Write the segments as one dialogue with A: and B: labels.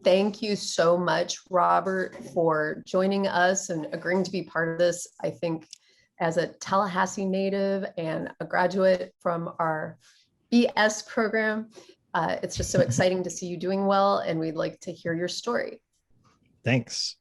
A: Thank you so much, Robert, for joining us and agreeing to be part of this. I think as a Tallahassee native and a graduate from our BS program, it's just so exciting to see you doing well, and we'd like to hear your story.
B: Thanks.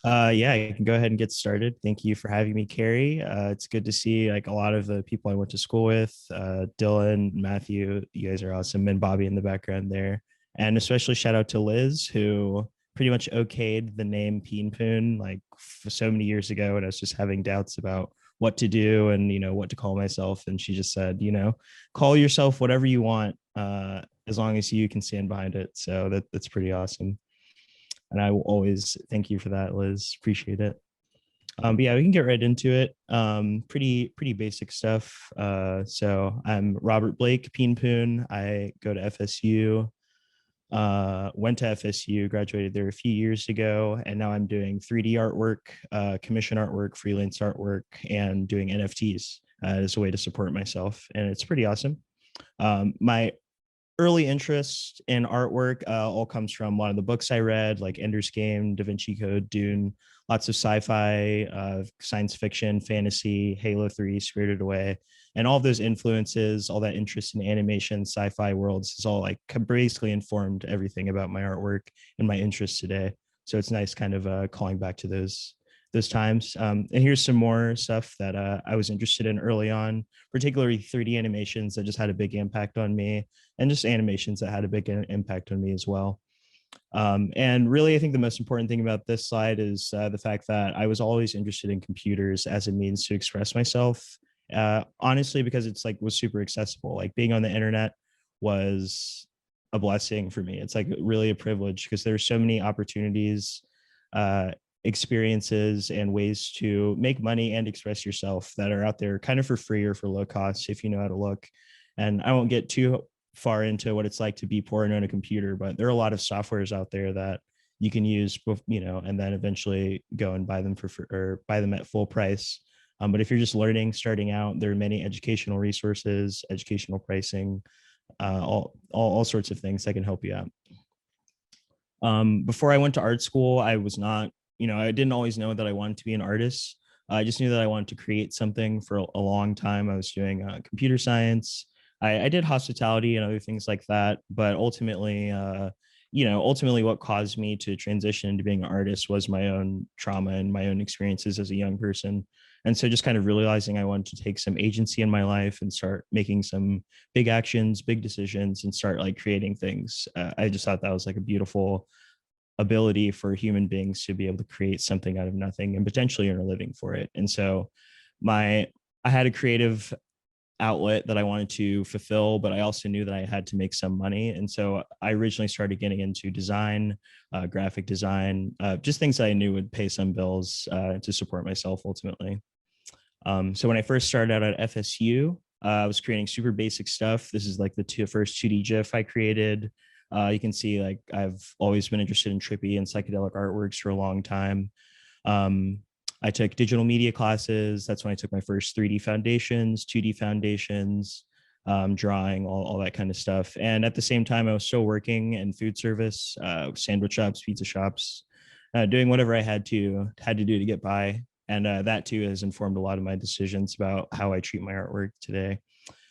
B: Yeah, I can go ahead and get started. Thank you for having me, Carrie. It's good to see like a lot of the people I went to school with, Dylan, Matthew. You guys are awesome, and Bobby in the background there. And especially shout out to Liz, who pretty much okayed the name Peenpoon like for so many years ago, and I was just having doubts about what to do and what to call myself, and she just said, call yourself whatever you want, as long as you can stand behind it. So that's pretty awesome. And I will always thank you for that, Liz. Appreciate it. But yeah, we can get right into it. Pretty basic stuff. So I'm Robert Blake Peenpoon. I go to FSU. Went to FSU, graduated there a few years ago, and now I'm doing 3D artwork, commission artwork, freelance artwork, and doing NFTs as a way to support myself, and it's pretty awesome. My early interest in artwork all comes from one of the books I read, like Ender's Game, Da Vinci Code, Dune, lots of sci-fi, science fiction, fantasy, Halo 3, Spirited Away, and all of those influences, all that interest in animation, sci-fi worlds is all like basically informed everything about my artwork and my interests today. So it's nice kind of calling back to those times. And here's some more stuff that I was interested in early on, particularly 3D animations that just had a big impact on me, and just animations that had a big impact on me as well. And really, I think the most important thing about this slide is the fact that I was always interested in computers as a means to express myself. Honestly, because it's like was super accessible. Like being on the internet was a blessing for me. It's like really a privilege because there's so many opportunities, experiences, and ways to make money and express yourself that are out there kind of for free or for low cost if you know how to look. And I won't get too far into what it's like to be poor and own a computer, but there are a lot of softwares out there that you can use, and then eventually go and buy them or buy them at full price. But if you're just learning, starting out, there are many educational resources, educational pricing, all sorts of things that can help you out. Before I went to art school, I was not, I didn't always know that I wanted to be an artist. I just knew that I wanted to create something for a long time. I was doing computer science. I did hospitality and other things like that, but ultimately, ultimately what caused me to transition into being an artist was my own trauma and my own experiences as a young person. And so just kind of realizing I wanted to take some agency in my life and start making some big actions, big decisions, and start like creating things. I just thought that was like a beautiful ability for human beings to be able to create something out of nothing and potentially earn a living for it. And so I had a creative outlet that I wanted to fulfill, but I also knew that I had to make some money. And so I originally started getting into design, graphic design, just things that I knew would pay some bills to support myself ultimately. So when I first started out at FSU, I was creating super basic stuff. This is like the first 2D GIF I created. You can see like I've always been interested in trippy and psychedelic artworks for a long time. I took digital media classes. That's when I took my first 3D foundations, 2D foundations, drawing, all that kind of stuff. And at the same time, I was still working in food service, sandwich shops, pizza shops, doing whatever I had to do to get by. And that too has informed a lot of my decisions about how I treat my artwork today.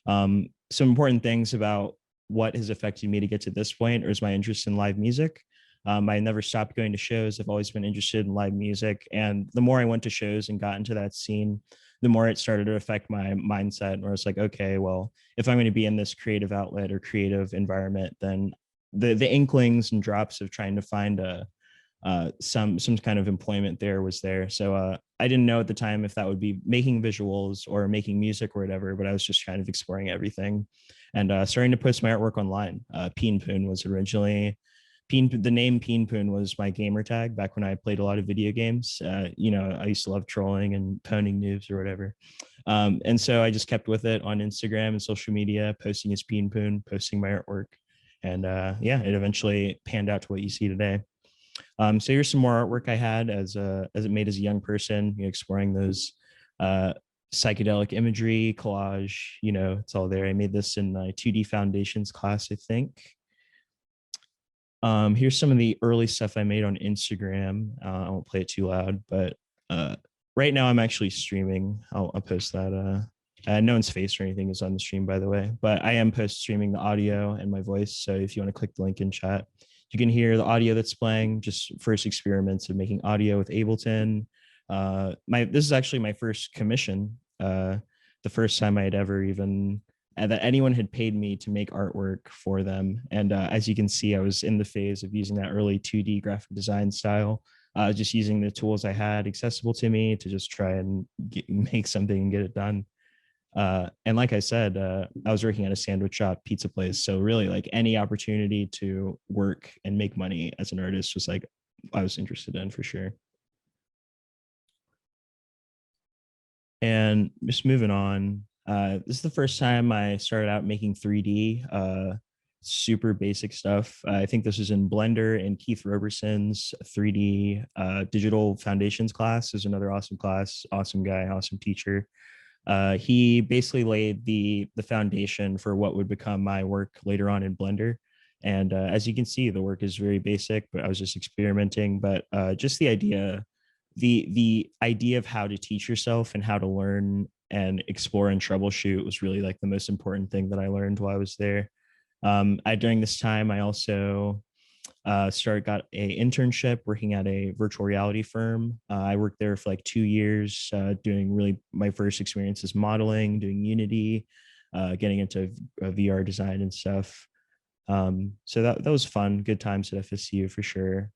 B: Some important things about what has affected me to get to this point is my interest in live music. I never stopped going to shows. I've always been interested in live music. And the more I went to shows and got into that scene, the more it started to affect my mindset, where it's like, okay, well, if I'm going to be in this creative outlet or creative environment, then the inklings and drops of trying to find some kind of employment there was there. So I didn't know at the time if that would be making visuals or making music or whatever, but I was just kind of exploring everything and starting to post my artwork online. Peenpoon was originally the name Peenpoon was my gamer tag back when I played a lot of video games. I used to love trolling and poning noobs or whatever. And so I just kept with it on Instagram and social media, posting as Peenpoon, posting my artwork. And it eventually panned out to what you see today. So here's some more artwork I had as it made as a young person, exploring those psychedelic imagery, collage, it's all there. I made this in my 2D foundations class, I think. Here's some of the early stuff I made on Instagram. I won't play it too loud, but right now I'm actually streaming. I'll post that. No one's face or anything is on the stream, by the way, but I am post streaming the audio and my voice. So if you want to click the link in chat, you can hear the audio that's playing. Just first experiments of making audio with Ableton. This is actually my first commission. The first time I had ever even that anyone had paid me to make artwork for them. And as you can see, I was in the phase of using that early 2D graphic design style, just using the tools I had accessible to me to just try and make something and get it done. And like I said, I was working at a sandwich shop, pizza place. So really like any opportunity to work and make money as an artist was like, I was interested in for sure. And just moving on, this is the first time I started out making 3D, super basic stuff. I think this was in Blender and Keith Roberson's 3D digital foundations class. Is another awesome class, awesome guy, awesome teacher. He basically laid the foundation for what would become my work later on in Blender. And as you can see, the work is very basic, but I was just experimenting. But just the idea of how to teach yourself and how to learn and explore and troubleshoot was really like the most important thing that I learned while I was there. During this time, I also got a internship working at a virtual reality firm. I worked there for like 2 years, doing really my first experiences modeling, doing Unity, getting into VR design and stuff. So that was fun, good times at FSU for sure.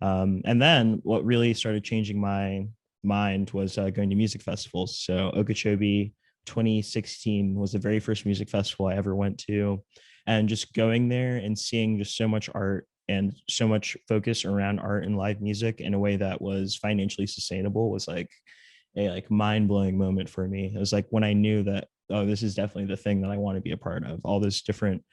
B: And then what really started changing my mind was going to music festivals. So Okeechobee 2016 was the very first music festival I ever went to. And just going there and seeing just so much art and so much focus around art and live music in a way that was financially sustainable was like a like mind-blowing moment for me. It was like when I knew that, oh, this is definitely the thing that I want to be a part of. All those different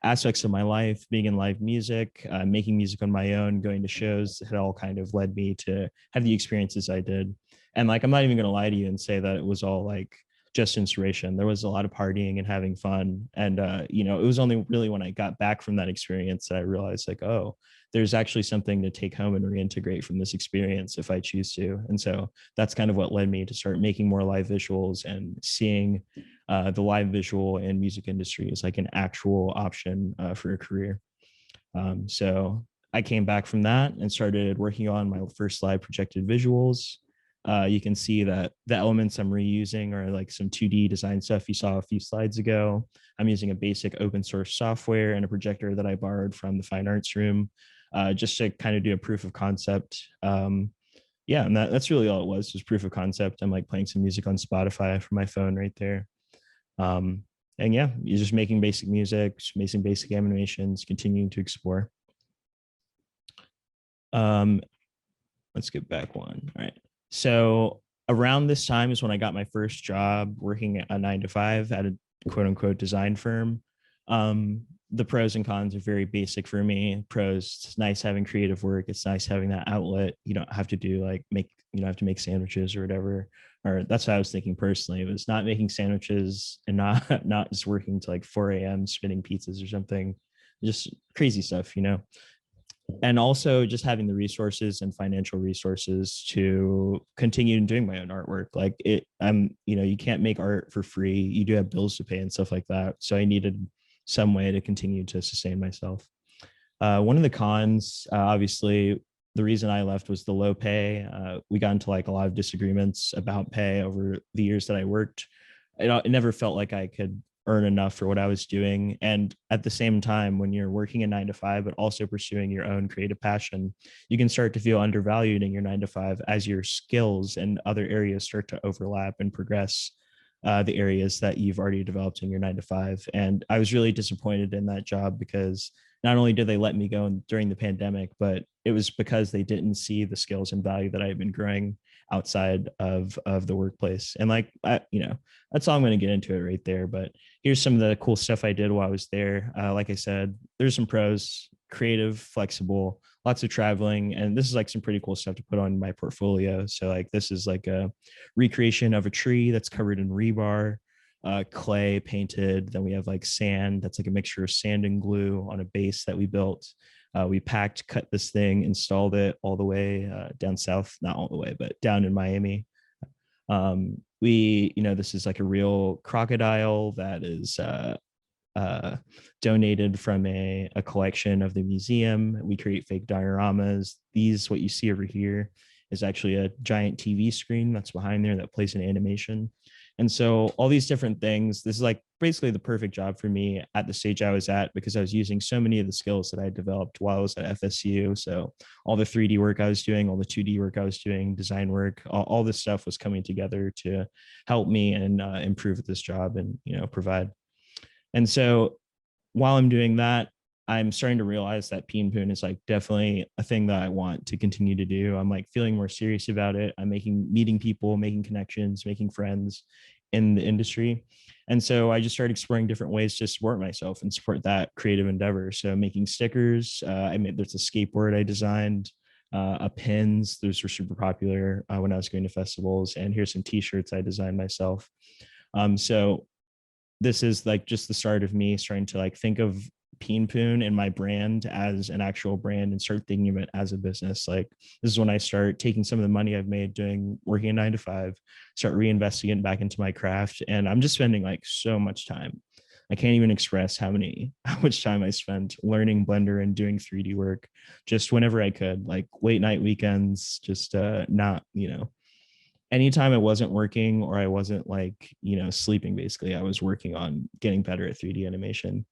B: aspects of my life, being in live music, making music on my own, going to shows, had all kind of led me to have the experiences I did. And like, I'm not even going to lie to you and say that it was all like just inspiration. There was a lot of partying and having fun. And, it was only really when I got back from that experience that I realized like, oh, there's actually something to take home and reintegrate from this experience if I choose to. And so that's kind of what led me to start making more live visuals and seeing the live visual and music industry as like an actual option for a career. So I came back from that and started working on my first live projected visuals. You can see that the elements I'm reusing are like some 2D design stuff you saw a few slides ago. I'm using a basic open source software and a projector that I borrowed from the fine arts room, just to kind of do a proof of concept. And that's really all it was proof of concept. I'm like playing some music on Spotify from my phone right there. And yeah, you're just making basic music, making basic animations, continuing to explore. Let's get back one. All right. So around this time is when I got my first job working at a 9 to 5 at a quote unquote design firm. The pros and cons are very basic for me. Pros, it's nice having creative work. It's nice having that outlet. You don't have to do like have to make sandwiches or whatever. Or that's what I was thinking personally. It was not making sandwiches and not just working to like 4 a.m. spinning pizzas or something. Just crazy stuff, and also just having the resources and financial resources to continue doing my own artwork. Like you can't make art for free. You do have bills to pay and stuff like that. So I needed some way to continue to sustain myself. One of the cons, obviously, the reason I left was the low pay. We got into like a lot of disagreements about pay over the years that I worked. It never felt like I could earn enough for what I was doing. And at the same time, when you're working a 9 to 5, but also pursuing your own creative passion, you can start to feel undervalued in your 9 to 5 as your skills and other areas start to overlap and progress the areas that you've already developed in your 9 to 5. And I was really disappointed in that job because not only did they let me go during the pandemic, but it was because they didn't see the skills and value that I had been growing outside of the workplace. And like, that's all I'm going to get into it right there. But here's some of the cool stuff I did while I was there. Like I said, there's some pros: creative, flexible, lots of traveling. And this is like some pretty cool stuff to put on my portfolio. So like, this is like a recreation of a tree that's covered in rebar, clay painted. Then we have like sand. That's like a mixture of sand and glue on a base that we built. We packed, cut this thing, installed it all the way down south, not all the way, but down in Miami. This is like a real crocodile that is uh, donated from a collection of the museum. We create fake dioramas. What you see over here is actually a giant TV screen that's behind there that plays an animation. And so all these different things, this is like basically the perfect job for me at the stage I was at, because I was using so many of the skills that I developed while I was at FSU. So all the 3D work I was doing, all the 2D work I was doing, design work, all this stuff was coming together to help me and improve at this job and, provide. And so while I'm doing that, I'm starting to realize that Peenpoon is like definitely a thing that I want to continue to do. I'm like feeling more serious about it. I'm meeting people, making connections, making friends in the industry. And so I just started exploring different ways to support myself and support that creative endeavor. So making stickers, there's a skateboard I designed, pins, those were super popular when I was going to festivals. And here's some t-shirts I designed myself. So this is like just the start of me starting to like think of Peenpoon and my brand as an actual brand and start thinking of it as a business. Like this is when I start taking some of the money I've made working a 9 to 5, start reinvesting it back into my craft. And I'm just spending like so much time. I can't even express how much time I spent learning Blender and doing 3D work just whenever I could, like late night weekends, just not, anytime I wasn't working or I wasn't like, sleeping, basically, I was working on getting better at 3D animation.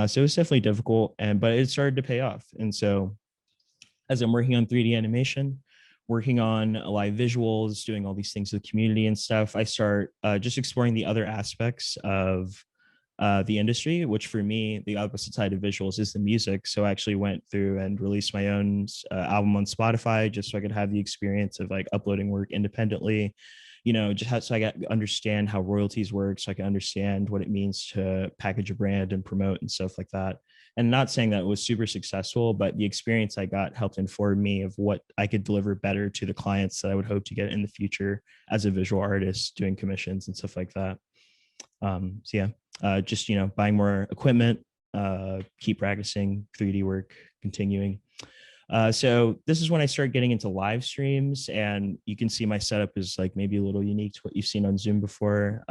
B: So it was definitely difficult, but it started to pay off. And so as I'm working on 3D animation, working on live visuals, doing all these things with the community and stuff, I start just exploring the other aspects of the industry, which for me, the opposite side of visuals is the music. So I actually went through and released my own album on Spotify just so I could have the experience of like uploading work independently, so I got understand how royalties work, so I can understand what it means to package a brand and promote and stuff like that. And not saying that it was super successful, but the experience I got helped inform me of what I could deliver better to the clients that I would hope to get in the future as a visual artist doing commissions and stuff like that. Just buying more equipment, keep practicing 3D work, continuing. So this is when I started getting into live streams, and you can see my setup is like maybe a little unique to what you've seen on Zoom before.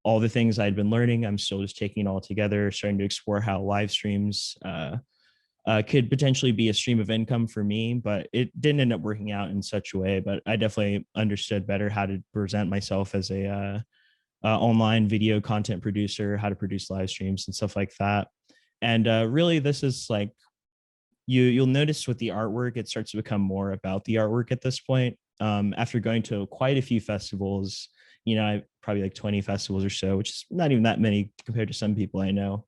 B: All the things I'd been learning, I'm still just taking it all together, starting to explore how live streams could potentially be a stream of income for me, but it didn't end up working out in such a way. But I definitely understood better how to present myself as a online video content producer, how to produce live streams and stuff like that. And really, this is like, you'll notice with the artwork, it starts to become more about the artwork at this point. After going to quite a few festivals, I probably like 20 festivals or so, which is not even that many compared to some people I know.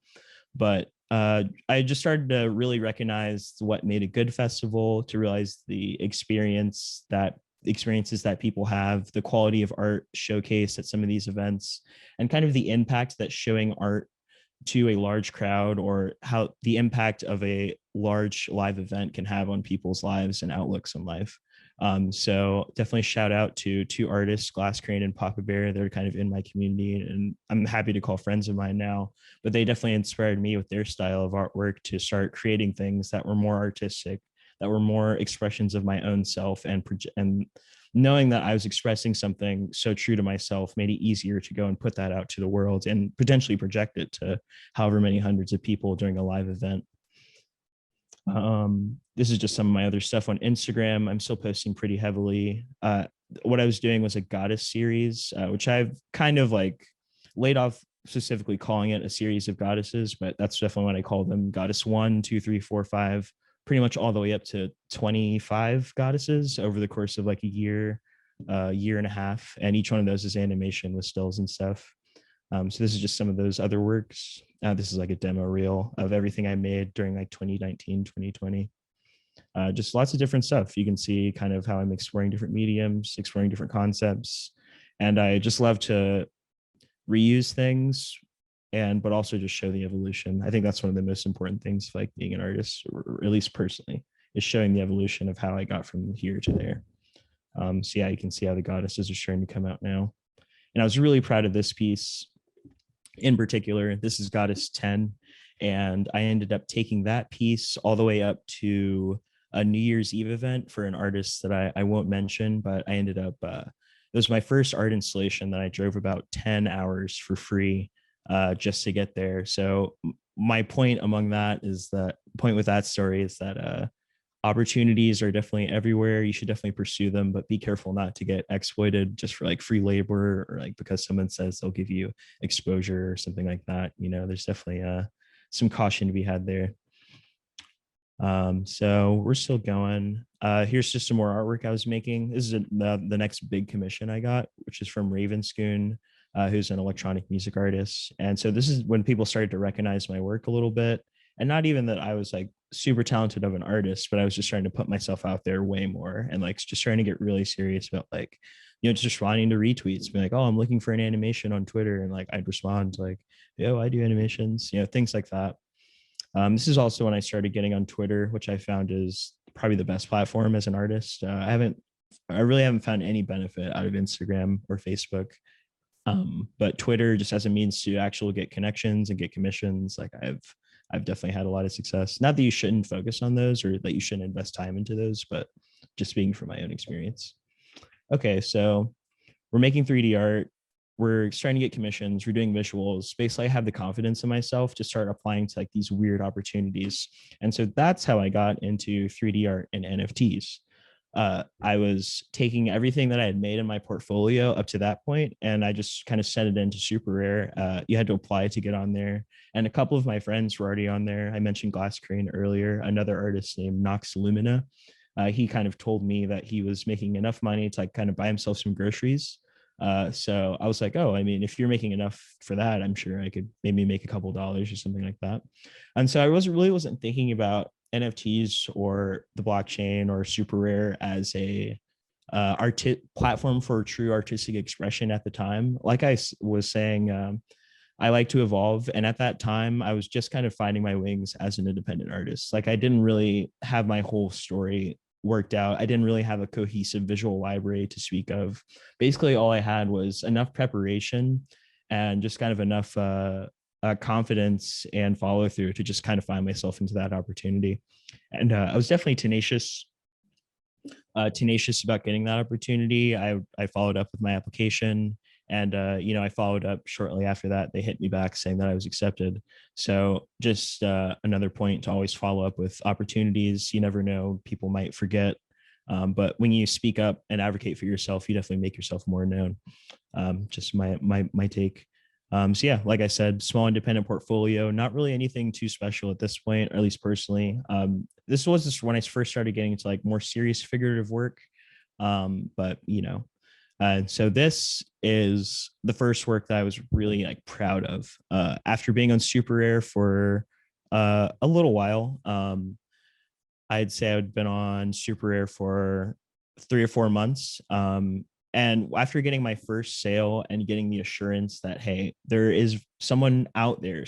B: But I just started to really recognize what made a good festival, to realize the experiences that people have, the quality of art showcased at some of these events, and kind of the impact that showing art to a large crowd, or how the impact of a large live event can have on people's lives and outlooks in life. So definitely shout out to two artists, Glass Crane and Papa Bear. They're kind of in my community, and I'm happy to call friends of mine now, but they definitely inspired me with their style of artwork to start creating things that were more artistic, that were more expressions of my own self, and knowing that I was expressing something so true to myself made it easier to go and put that out to the world and potentially project it to however many hundreds of people during a live event. This is just some of my other stuff on Instagram. I'm still posting pretty heavily. What I was doing was a goddess series, which I've kind of like laid off specifically calling it a series of goddesses, but that's definitely what I call them. Goddess 1, 2, 3, 4, 5, pretty much all the way up to 25 goddesses over the course of like a year and a half. And each one of those is animation with stills and stuff. So this is just some of those other works. This is like a demo reel of everything I made during like 2019, 2020. Just lots of different stuff. You can see kind of how I'm exploring different mediums, exploring different concepts. And I just love to reuse things, but also just show the evolution. I think that's one of the most important things, like being an artist, or at least personally, is showing the evolution of how I got from here to there. So yeah, you can see how the goddesses are starting to come out now. And I was really proud of this piece in particular. This is Goddess 10. And I ended up taking that piece all the way up to a New Year's Eve event for an artist that I won't mention, but I ended up, it was my first art installation that I drove about 10 hours for free just to get there. So my point among that is that point with that story is that opportunities are definitely everywhere. You should definitely pursue them, but be careful not to get exploited just for like free labor or like because someone says they'll give you exposure or something like that. You know, there's definitely some caution to be had there. So we're still going. Here's just some more artwork I was making. This is the next big commission I got, which is from Ravenscoon, who's an electronic music artist. And so this is when people started to recognize my work a little bit. And not even that I was like super talented of an artist, but I was just trying to put myself out there way more and like just trying to get really serious about like, you know, just responding to retweets, being like, oh, I'm looking for an animation on Twitter. And like, I'd respond like, yo, I do animations, you know, things like that. This is also when I started getting on Twitter, which I found is probably the best platform as an artist. I really haven't found any benefit out of Instagram or Facebook. But Twitter just as a means to actually get connections and get commissions, like I've definitely had a lot of success. Not that you shouldn't focus on those or that you shouldn't invest time into those, but just speaking from my own experience. Okay, so we're making 3D art. We're starting to get commissions. We're doing visuals. Basically, I have the confidence in myself to start applying to like these weird opportunities. And so that's how I got into 3D art and NFTs. I was taking everything that I had made in my portfolio up to that point, and I just kind of sent it into Super Rare. You had to apply to get on there, and a couple of my friends were already on there. I mentioned Glass Crane earlier, another artist named Nox Lumina. He kind of told me that he was making enough money to like kind of buy himself some groceries. So I was like, oh, I mean, if you're making enough for that, I'm sure I could maybe make a couple dollars or something like that. And so I wasn't thinking about NFTs or the blockchain or Super Rare as a platform for true artistic expression at the time. Like I was saying, I like to evolve. And at that time, I was just kind of finding my wings as an independent artist. Like I didn't really have my whole story worked out. I didn't really have a cohesive visual library to speak of. Basically, all I had was enough preparation and just kind of enough confidence and follow through to just kind of find myself into that opportunity. And I was definitely tenacious about getting that opportunity. I followed up with my application, and you know, I followed up shortly after that. They hit me back saying that I was accepted. So just another point to always follow up with opportunities. You never know, people might forget. But when you speak up and advocate for yourself, you definitely make yourself more known. Just my take. So yeah, like I said, small independent portfolio, not really anything too special at this point, or at least personally. This was just when I first started getting into like more serious figurative work. But you know, so this is the first work that I was really like proud of. After being on Super Rare for a little while, I'd say I'd been on Super Rare for 3 or 4 months. And after getting my first sale and getting the assurance that, hey, there is someone out there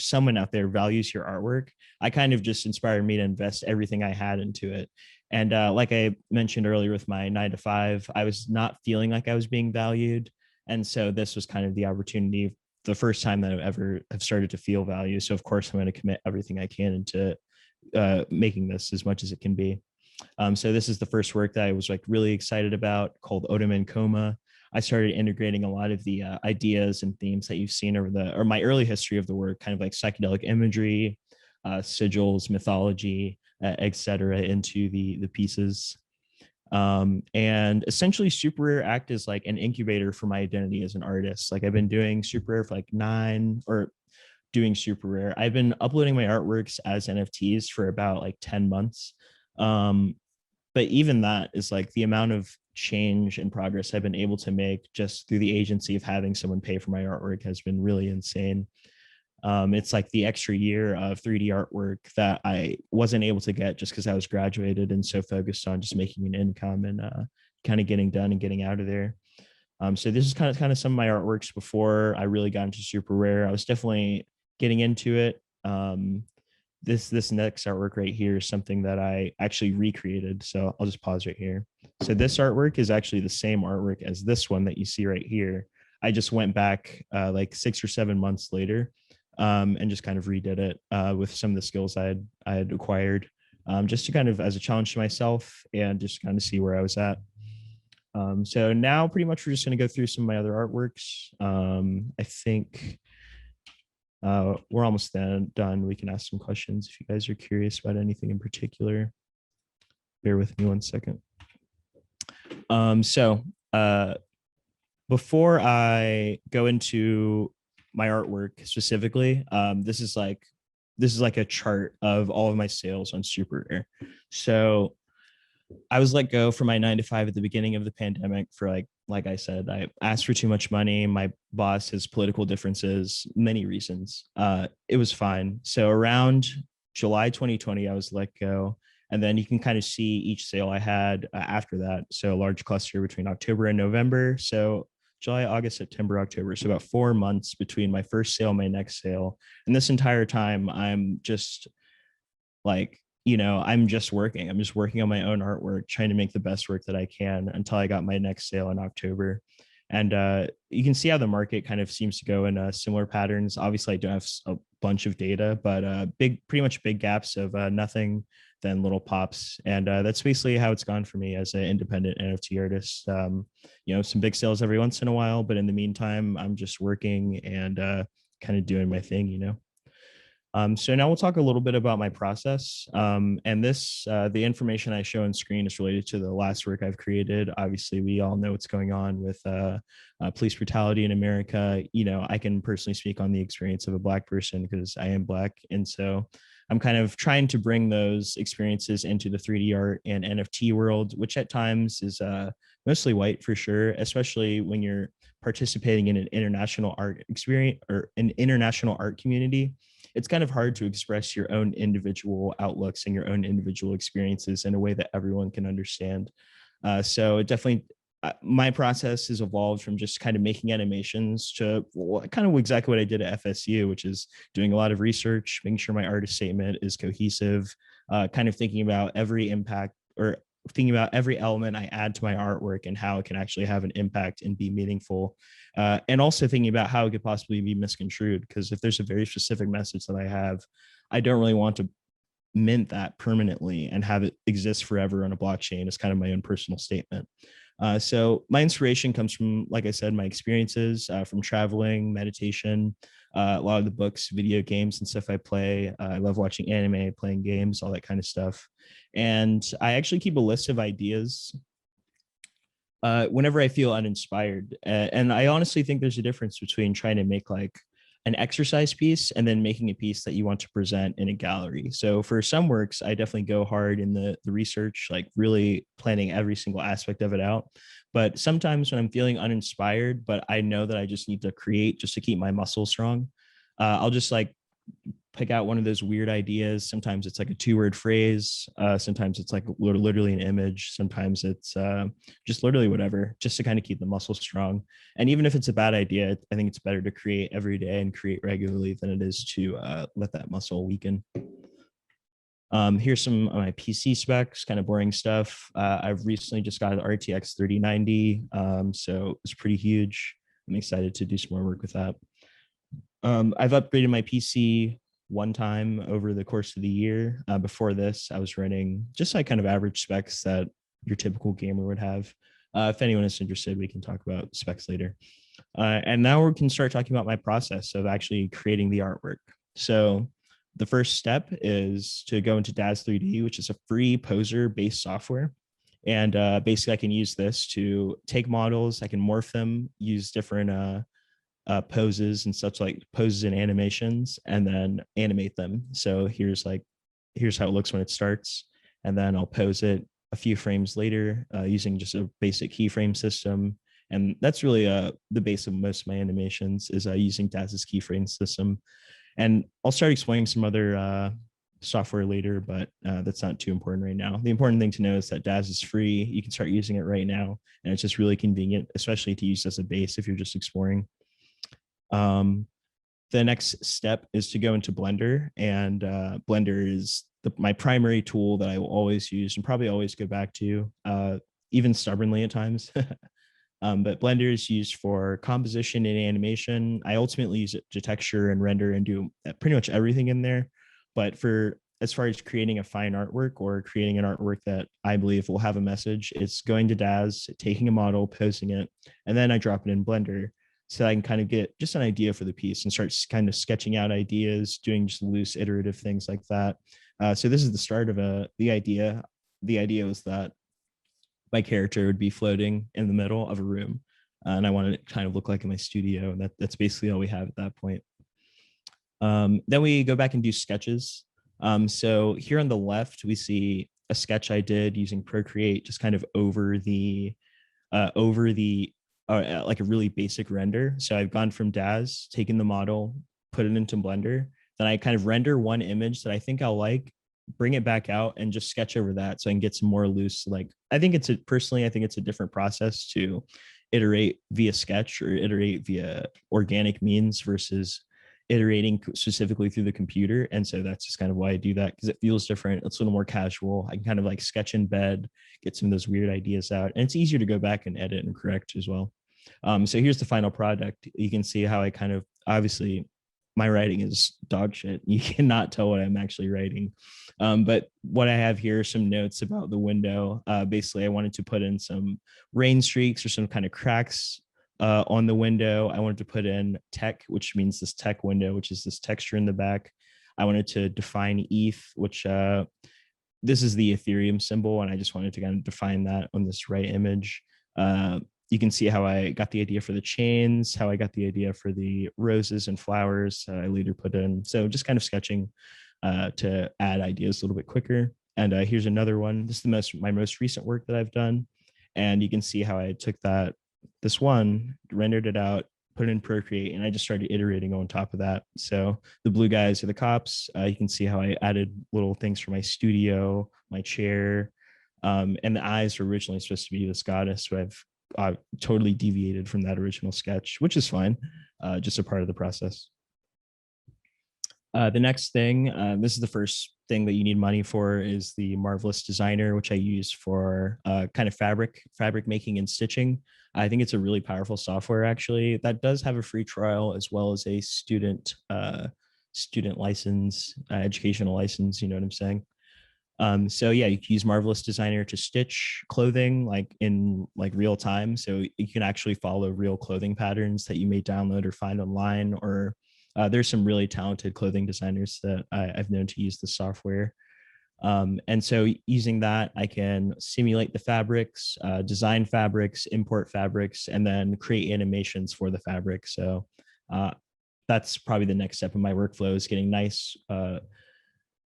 B: values your artwork, I kind of just inspired me to invest everything I had into it. And like I mentioned earlier with my 9 to 5, I was not feeling like I was being valued. And so this was kind of the opportunity, the first time that I ever have started to feel value. So of course I'm going to commit everything I can into making this as much as it can be. So this is the first work that I was like really excited about, called Ottoman Coma. I started integrating a lot of the ideas and themes that you've seen or my early history of the work, kind of like psychedelic imagery, sigils, mythology, etc., into the pieces. And essentially Super Rare act as like an incubator for my identity as an artist. Like I've been doing Super Rare for like doing Super Rare. I've been uploading my artworks as NFTs for about like 10 months. But even that is like the amount of change and progress I've been able to make just through the agency of having someone pay for my artwork has been really insane. It's like the extra year of 3D artwork that I wasn't able to get just because I was graduated and so focused on just making an income and kind of getting done and getting out of there. So this is kind of some of my artworks before I really got into Super Rare. I was definitely getting into it. This next artwork right here is something that I actually recreated. So I'll just pause right here. So this artwork is actually the same artwork as this one that you see right here. I just went back like 6 or 7 months later and just kind of redid it with some of the skills I had acquired, just to kind of as a challenge to myself and just kind of see where I was at. So now pretty much we're just going to go through some of my other artworks. I think we're almost done. We can ask some questions if you guys are curious about anything in particular. Bear with me one second. So before I go into my artwork specifically, this is like a chart of all of my sales on Super Rare. So I was let go from my 9 to 5 at the beginning of the pandemic for like I said, I asked for too much money. My boss has political differences, many reasons. It was fine. So around July 2020, I was let go. And then you can kind of see each sale I had after that. So a large cluster between October and November. So July, August, September, October. So about 4 months between my first sale and my next sale. And this entire time, I'm just like, I'm just working. I'm just working on my own artwork, trying to make the best work that I can until I got my next sale in October. And you can see how the market kind of seems to go in similar patterns. Obviously, I don't have a bunch of data, but pretty much big gaps of nothing, then little pops. And that's basically how it's gone for me as an independent NFT artist. Some big sales every once in a while, but in the meantime, I'm just working and kind of doing my thing. So now we'll talk a little bit about my process. And the information I show on screen is related to the last work I've created. Obviously, we all know what's going on with police brutality in America. I can personally speak on the experience of a Black person because I am Black. And so I'm kind of trying to bring those experiences into the 3D art and NFT world, which at times is mostly white for sure, especially when you're participating in an international art experience or an international art community. It's kind of hard to express your own individual outlooks and your own individual experiences in a way that everyone can understand. So it definitely, my process has evolved from just kind of making animations to kind of exactly what I did at FSU, which is doing a lot of research, making sure my artist statement is cohesive, kind of thinking about every impact or thinking about every element I add to my artwork and how it can actually have an impact and be meaningful. And also thinking about how it could possibly be misconstrued, because if there's a very specific message that I have, I don't really want to mint that permanently and have it exist forever on a blockchain as kind of my own personal statement. So my inspiration comes from, like I said, my experiences from traveling, meditation, a lot of the books, video games and stuff I play. I love watching anime, playing games, all that kind of stuff. And I actually keep a list of ideas whenever I feel uninspired. And I honestly think there's a difference between trying to make like an exercise piece and then making a piece that you want to present in a gallery. So for some works, I definitely go hard in the research, like really planning every single aspect of it out. But sometimes when I'm feeling uninspired, but I know that I just need to create just to keep my muscles strong, I'll just like pick out one of those weird ideas. Sometimes it's like a 2-word phrase. Sometimes it's like literally an image. Sometimes it's just literally whatever, just to kind of keep the muscles strong. And even if it's a bad idea, I think it's better to create every day and create regularly than it is to let that muscle weaken. Here's some of my PC specs, kind of boring stuff. I've recently just got an RTX 3090, so it's pretty huge. I'm excited to do some more work with that. I've upgraded my PC one time over the course of the year. Before this, I was running just like kind of average specs that your typical gamer would have. If anyone is interested, we can talk about specs later. And now we can start talking about my process of actually creating the artwork. So the first step is to go into DAZ 3D, which is a free poser-based software. And basically, I can use this to take models, I can morph them, use different poses and such, like poses and animations, and then animate them. So here's how it looks when it starts, and then I'll pose it a few frames later using just a basic keyframe system. And that's really the base of most of my animations is using DAZ's keyframe system. And I'll start explaining some other software later, but that's not too important right now. The important thing to know is that DAZ is free. You can start using it right now, and it's just really convenient, especially to use as a base if you're just exploring. The next step is to go into Blender, and Blender is my primary tool that I will always use and probably always go back to, even stubbornly at times. But Blender is used for composition and animation. I ultimately use it to texture and render and do pretty much everything in there. But for as far as creating a fine artwork or creating an artwork that I believe will have a message, it's going to DAZ, taking a model, posing it, and then I drop it in Blender so I can kind of get just an idea for the piece and start kind of sketching out ideas, doing just loose iterative things like that. So this is the start of the idea. The idea was that my character would be floating in the middle of a room, and I wanted it to kind of look like in my studio, and that's basically all we have at that point. Then we go back and do sketches. So here on the left, we see a sketch I did using Procreate, just kind of over the like a really basic render. So I've gone from DAZ, taken the model, put it into Blender, then I kind of render one image that I think I'll like, bring it back out and just sketch over that so I can get some more loose, like, I think it's a different process to iterate via sketch or iterate via organic means versus iterating specifically through the computer. And so that's just kind of why I do that, because it feels different. It's a little more casual. I can kind of like sketch in bed, get some of those weird ideas out, and it's easier to go back and edit and correct as well. So here's the final product. You can see how I kind of, obviously my writing is dog shit. You cannot tell what I'm actually writing. But what I have here are some notes about the window. Basically, I wanted to put in some rain streaks or some kind of cracks on the window. I wanted to put in tech, which means this tech window, which is this texture in the back. I wanted to define ETH, which this is the Ethereum symbol, and I just wanted to kind of define that on this right image. You can see how I got the idea for the chains, how I got the idea for the roses and flowers I later put in. So just kind of sketching to add ideas a little bit quicker. And here's another one. This is my most recent work that I've done. And you can see how I took this one, rendered it out, put it in Procreate, and I just started iterating on top of that. So the blue guys are the cops. You can see how I added little things for my studio, my chair, and the eyes were originally supposed to be this goddess, so I've totally deviated from that original sketch, which is fine, just a part of the process. The next thing, this is the first thing that you need money for, is the Marvelous Designer, which I use for kind of fabric making and stitching. I think it's a really powerful software, actually, that does have a free trial as well as a student license, educational license, you know what I'm saying? So yeah, you can use Marvelous Designer to stitch clothing like in like real time. So you can actually follow real clothing patterns that you may download or find online, or there's some really talented clothing designers that I've known to use the software. And so using that, I can simulate the fabrics, design fabrics, import fabrics, and then create animations for the fabric. So that's probably the next step in my workflow, is getting nice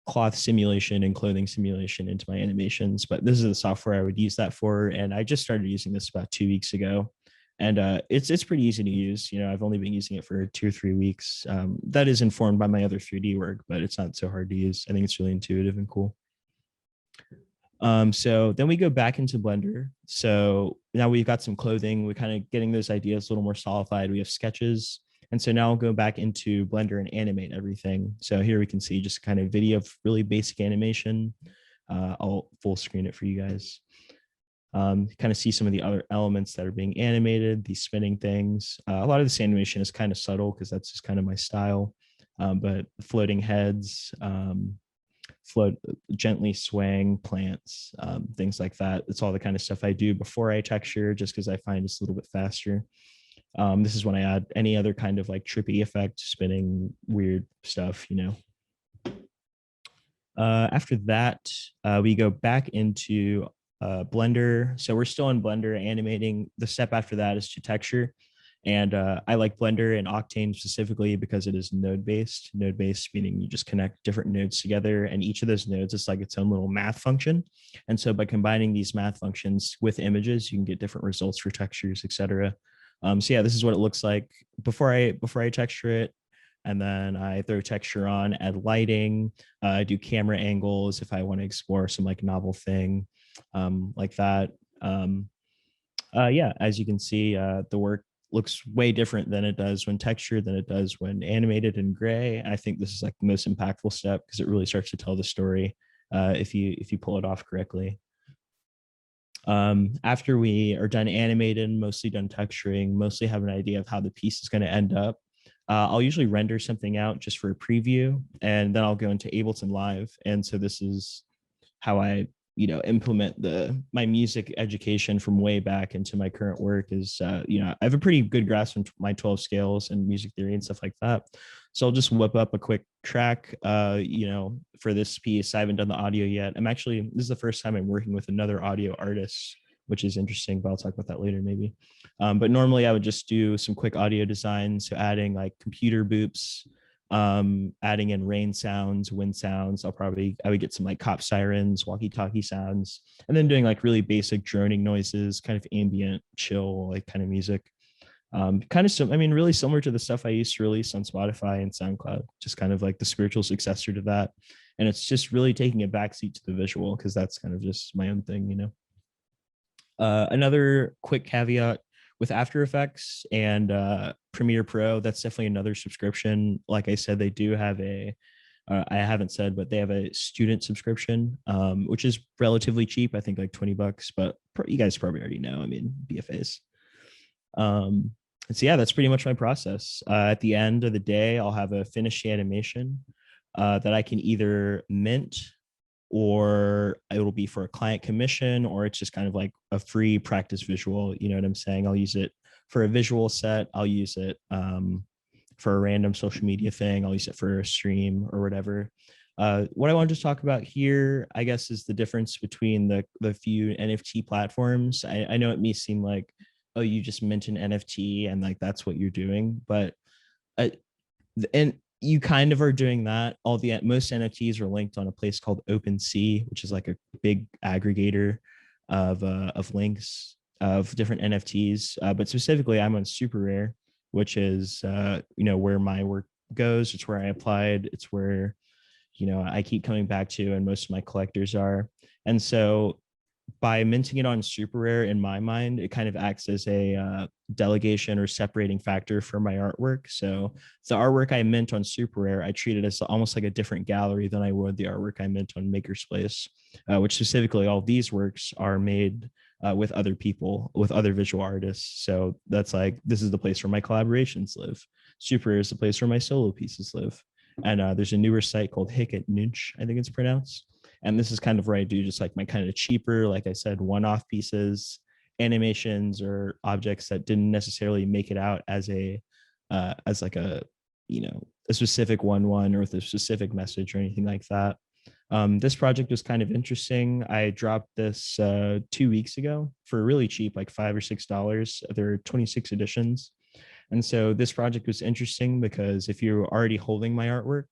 B: cloth simulation and clothing simulation into my animations. But this is the software I would use that for. And I just started using this about 2 weeks ago. And it's pretty easy to use. You know, I've only been using it for 2 or 3 weeks. That is informed by my other 3D work, but it's not so hard to use. I think it's really intuitive and cool. So then we go back into Blender. So now we've got some clothing. We're kind of getting those ideas a little more solidified. We have sketches. And so now I'll go back into Blender and animate everything. So here we can see just kind of video of really basic animation. I'll full screen it for you guys. Kind of see some of the other elements that are being animated, these spinning things. A lot of this animation is kind of subtle because that's just kind of my style. But floating heads, gently swaying plants, things like that. It's all the kind of stuff I do before I texture, just because I find it's a little bit faster. This is when I add any other kind of like trippy effect, spinning weird stuff, you know. After that, we go back into Blender. So we're still in Blender animating. The step after that is to texture. And I like Blender and Octane specifically because it is node-based. Node-based meaning you just connect different nodes together, and each of those nodes is like its own little math function. And so by combining these math functions with images, you can get different results for textures, etc. So yeah, this is what it looks like before I texture it. And then I throw texture on, add lighting, I do camera angles if I want to explore some like novel thing like that. Yeah, as you can see, the work looks way different than it does when textured than it does when animated in gray. And I think this is like the most impactful step because it really starts to tell the story if you pull it off correctly. After we are done animated, mostly done texturing, mostly have an idea of how the piece is going to end up, I'll usually render something out just for a preview, and then I'll go into Ableton Live. And so this is how I, implement my music education from way back into my current work. Is I have a pretty good grasp on my 12 scales and music theory and stuff like that. So I'll just whip up a quick track. For this piece, I haven't done the audio yet. This is the first time I'm working with another audio artist, which is interesting, but I'll talk about that later maybe. But normally I would just do some quick audio design. So adding like computer boops, adding in rain sounds, wind sounds. I would get some like cop sirens, walkie-talkie sounds, and then doing like really basic droning noises, kind of ambient, chill, like kind of music. Really similar to the stuff I used to release on Spotify and SoundCloud, just kind of like the spiritual successor to that. And it's just really taking a backseat to the visual, because that's kind of just my own thing. Another quick caveat with After Effects and Premiere Pro, that's definitely another subscription. Like I said, they do have I haven't said, but they have a student subscription, which is relatively cheap. I think like $20, but you guys probably already know. BFAs. And so, yeah, that's pretty much my process. At the end of the day, I'll have a finished animation that I can either mint, or it'll be for a client commission, or it's just kind of like a free practice visual. You know what I'm saying? I'll use it for a visual set. I'll use it for a random social media thing. I'll use it for a stream or whatever. What I wanted to talk about here, I guess, is the difference between the few NFT platforms. I know it may seem like, oh, you just mint an NFT and like that's what you're doing, but and you kind of are doing that. Most NFTs are linked on a place called OpenSea, which is like a big aggregator of links of different NFTs. But specifically, I'm on Super Rare, which is where my work goes. It's where I applied. It's where I keep coming back to, and most of my collectors are. And so by minting it on Super Rare, in my mind, it kind of acts as a delegation or separating factor for my artwork. So the artwork I mint on Super Rare, I treat it as almost like a different gallery than I would the artwork I mint on Maker's Place, which specifically all these works are made with other people, with other visual artists. So that's like, this is the place where my collaborations live. Super Rare is the place where my solo pieces live. And there's a newer site called Hicket Nunch, I think it's pronounced. And this is kind of where I do just like my kind of cheaper, like I said, one-off pieces, animations, or objects that didn't necessarily make it out as as like a specific one or with a specific message or anything like that. This project was kind of interesting. I dropped this 2 weeks ago for really cheap, like $5 or $6. There are 26 editions. And so this project was interesting because if you're already holding my artwork,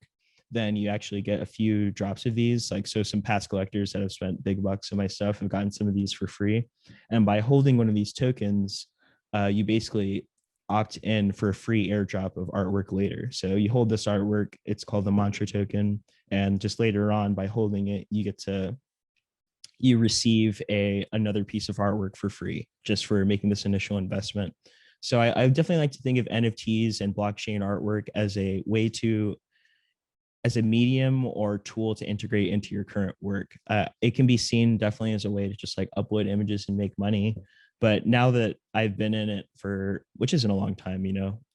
B: then you actually get a few drops of these. So some past collectors that have spent big bucks on my stuff have gotten some of these for free. And by holding one of these tokens, you basically opt in for a free airdrop of artwork later. So you hold this artwork, it's called the mantra token. And just later on, by holding it, you receive another piece of artwork for free, just for making this initial investment. So I definitely like to think of NFTs and blockchain artwork as a way as a medium or tool to integrate into your current work. It can be seen definitely as a way to just like upload images and make money. But now that I've been in it which isn't a long time,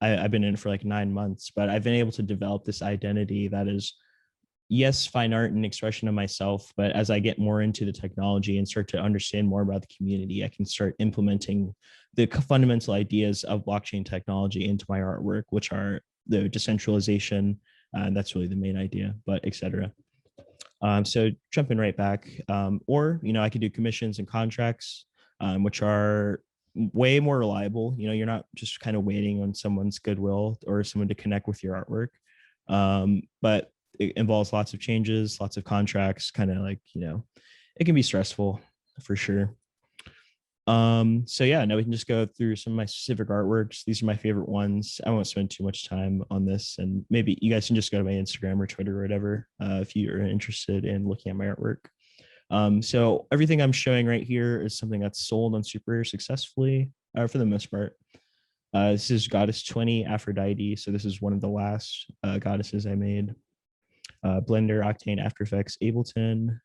B: I've been in it for like 9 months, but I've been able to develop this identity that is, yes, fine art and expression of myself. But as I get more into the technology and start to understand more about the community, I can start implementing the fundamental ideas of blockchain technology into my artwork, which are the decentralization. And that's really the main idea, but etc. So jumping right back, or I could do commissions and contracts, which are way more reliable. You're not just kind of waiting on someone's goodwill or someone to connect with your artwork, but it involves lots of changes, lots of contracts. Kind of like it can be stressful for sure. So yeah, now we can just go through some of my specific artworks. These are my favorite ones. I won't spend too much time on this, and maybe you guys can just go to my Instagram or Twitter or whatever if you're interested in looking at my artwork. So everything I'm showing right here is something that's sold on Super Rare successfully for the most part. This is Goddess 20 Aphrodite. So this is one of the last goddesses I made. Blender, Octane, After Effects, Ableton.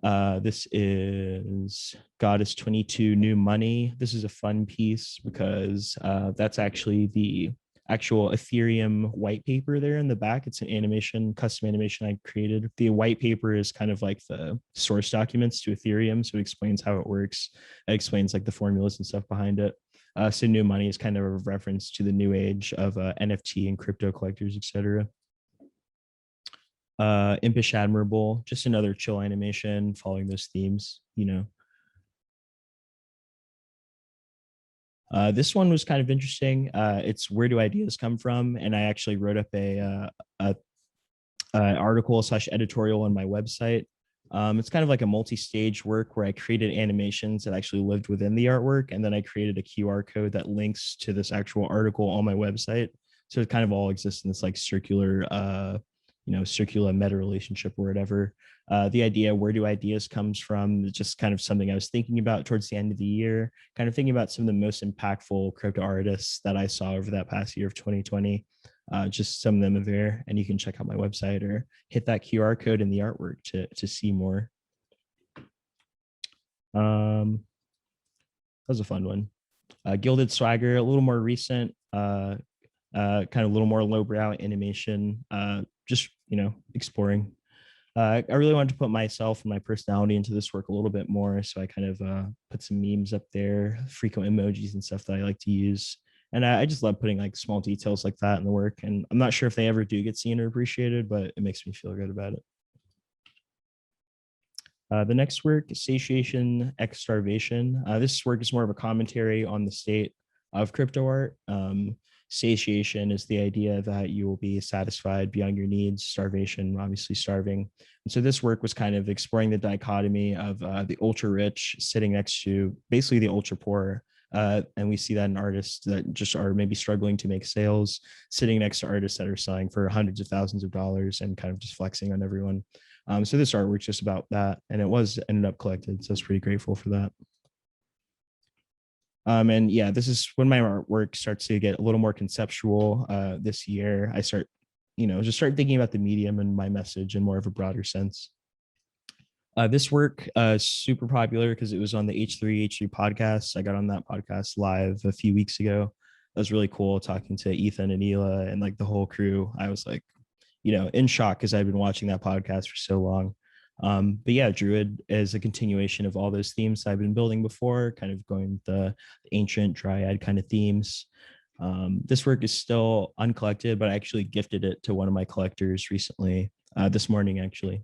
B: This is Goddess 22 New Money. This is a fun piece because that's actually the actual Ethereum white paper there in the back. It's an animation, custom animation I created. The white paper is kind of like the source documents to Ethereum. So it explains how it works. It explains like the formulas and stuff behind it. So New Money is kind of a reference to the new age of NFT and crypto collectors, etc. Impish Admirable, just another chill animation following those themes, you know. This one was kind of interesting. It's where do ideas come from? And I actually wrote up a article slash editorial on my website. It's kind of like a multi-stage work where I created animations that actually lived within the artwork, and then I created a QR code that links to this actual article on my website. So it kind of all exists in this like circular, circular meta relationship or whatever. The idea, where do ideas comes from, just kind of something I was thinking about towards the end of the year, kind of thinking about some of the most impactful crypto artists that I saw over that past year of 2020. Just some of them are there, and you can check out my website or hit that QR code in the artwork to see more. That was a fun one. Gilded Swagger, a little more recent, kind of a little more lowbrow animation, just, exploring. I really wanted to put myself and my personality into this work a little bit more. So I kind of put some memes up there, frequent emojis and stuff that I like to use. And I just love putting like small details like that in the work. And I'm not sure if they ever do get seen or appreciated, but it makes me feel good about it. The next work, Satiation Ex-Starvation. This work is more of a commentary on the state of crypto art. Satiation is the idea that you will be satisfied beyond your needs. Starvation, obviously starving. And so this work was kind of exploring the dichotomy of the ultra rich sitting next to basically the ultra poor. And we see that in artists that just are maybe struggling to make sales, sitting next to artists that are selling for hundreds of thousands of dollars and kind of just flexing on everyone. So this artwork's just about that, and it was ended up collected. So I was pretty grateful for that. And yeah, this is when my artwork starts to get a little more conceptual. This year, I start, just start thinking about the medium and my message in more of a broader sense. This work is super popular because it was on the H3 podcast. I got on that podcast live a few weeks ago. That was really cool talking to Ethan and Ela and like the whole crew. I was like, in shock because I've been watching that podcast for so long. But yeah, Druid is a continuation of all those themes I've been building before, kind of going the ancient dryad kind of themes. This work is still uncollected, but I actually gifted it to one of my collectors recently, this morning, actually.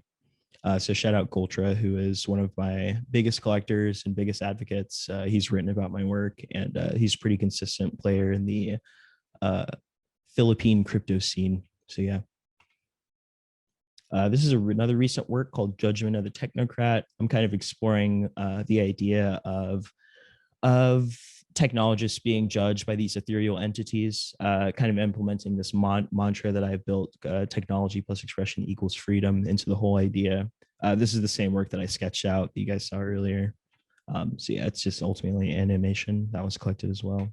B: So shout out Goltra, who is one of my biggest collectors and biggest advocates. He's written about my work, and he's a pretty consistent player in the Philippine crypto scene. So yeah. This is another recent work called Judgment of the Technocrat. I'm kind of exploring the idea of technologists being judged by these ethereal entities, kind of implementing this mantra that I've built, technology plus expression equals freedom, into the whole idea. This is the same work that I sketched out that you guys saw earlier. So yeah, it's just ultimately animation that was collected as well.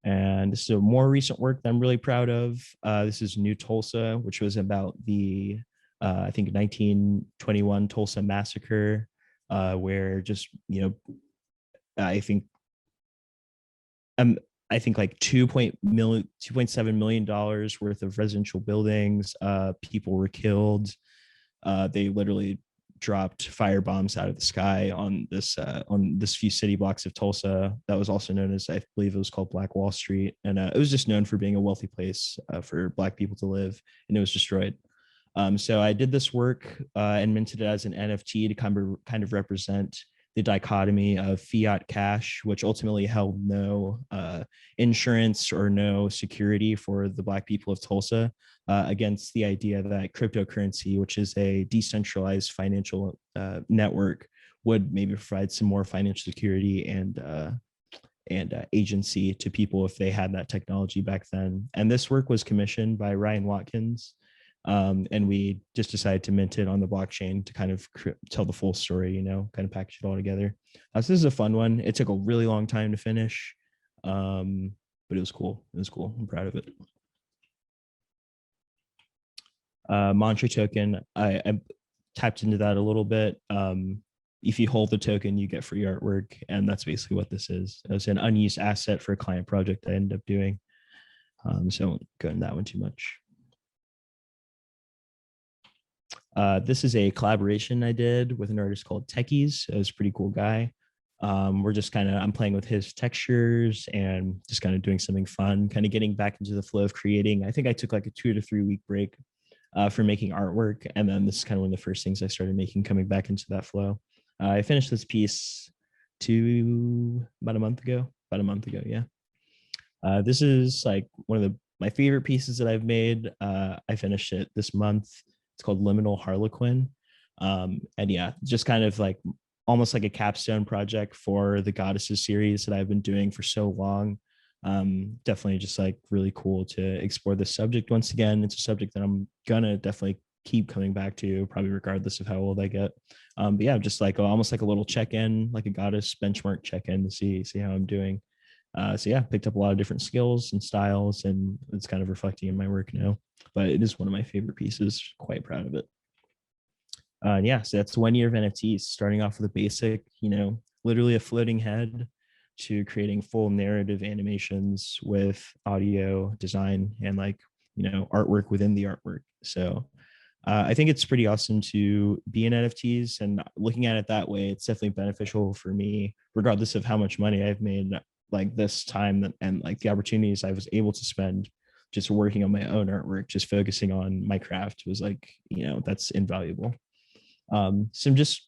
B: And this is a more recent work that I'm really proud of. This is New Tulsa, which was about the, I think, 1921 Tulsa massacre, where just, I think like $2.7 million worth of residential buildings. People were killed. They literally dropped fire bombs out of the sky on this few city blocks of Tulsa that was also known as, I believe it was called Black Wall Street, and it was just known for being a wealthy place for Black people to live, and it was destroyed. So I did this work and minted it as an NFT to kind of represent the dichotomy of fiat cash, which ultimately held no insurance or no security for the Black people of Tulsa, against the idea that cryptocurrency, which is a decentralized financial network, would maybe provide some more financial security and agency to people if they had that technology back then. And this work was commissioned by Ryan Watkins. And we just decided to mint it on the blockchain to kind of tell the full story, kind of package it all together. So this is a fun one. It took a really long time to finish, but it was cool. It was cool. I'm proud of it. Mantra token. tapped into that a little bit. If you hold the token, you get free artwork, and that's basically what this is. It was an unused asset for a client project I ended up doing. So I won't go into that one too much. This is a collaboration I did with an artist called Techies. It was a pretty cool guy. We're just I'm playing with his textures and just kind of doing something fun, kind of getting back into the flow of creating. I think I took like a 2 to 3 week break for making artwork. And then this is kind of one of the first things I started making, coming back into that flow. I finished this piece about a month ago, yeah. This is like one of my favorite pieces that I've made. I finished it this month. It's called Liminal Harlequin. And yeah, just kind of like almost like a capstone project for the Goddesses series that I've been doing for so long. Definitely just like really cool to explore this subject once again. It's a subject that I'm gonna definitely keep coming back to, probably regardless of how old I get. But yeah, just like almost like a little check-in, like a goddess benchmark check-in to see how I'm doing. So yeah, picked up a lot of different skills and styles, and it's kind of reflecting in my work now. But it is one of my favorite pieces. Quite proud of it. Yeah, so that's 1 year of NFTs, starting off with a basic, literally a floating head, to creating full narrative animations with audio design and artwork within the artwork. So I think it's pretty awesome to be in NFTs, and looking at it that way, it's definitely beneficial for me, regardless of how much money I've made like this time, and like the opportunities I was able to spend just working on my own artwork, just focusing on my craft was like, that's invaluable. Some just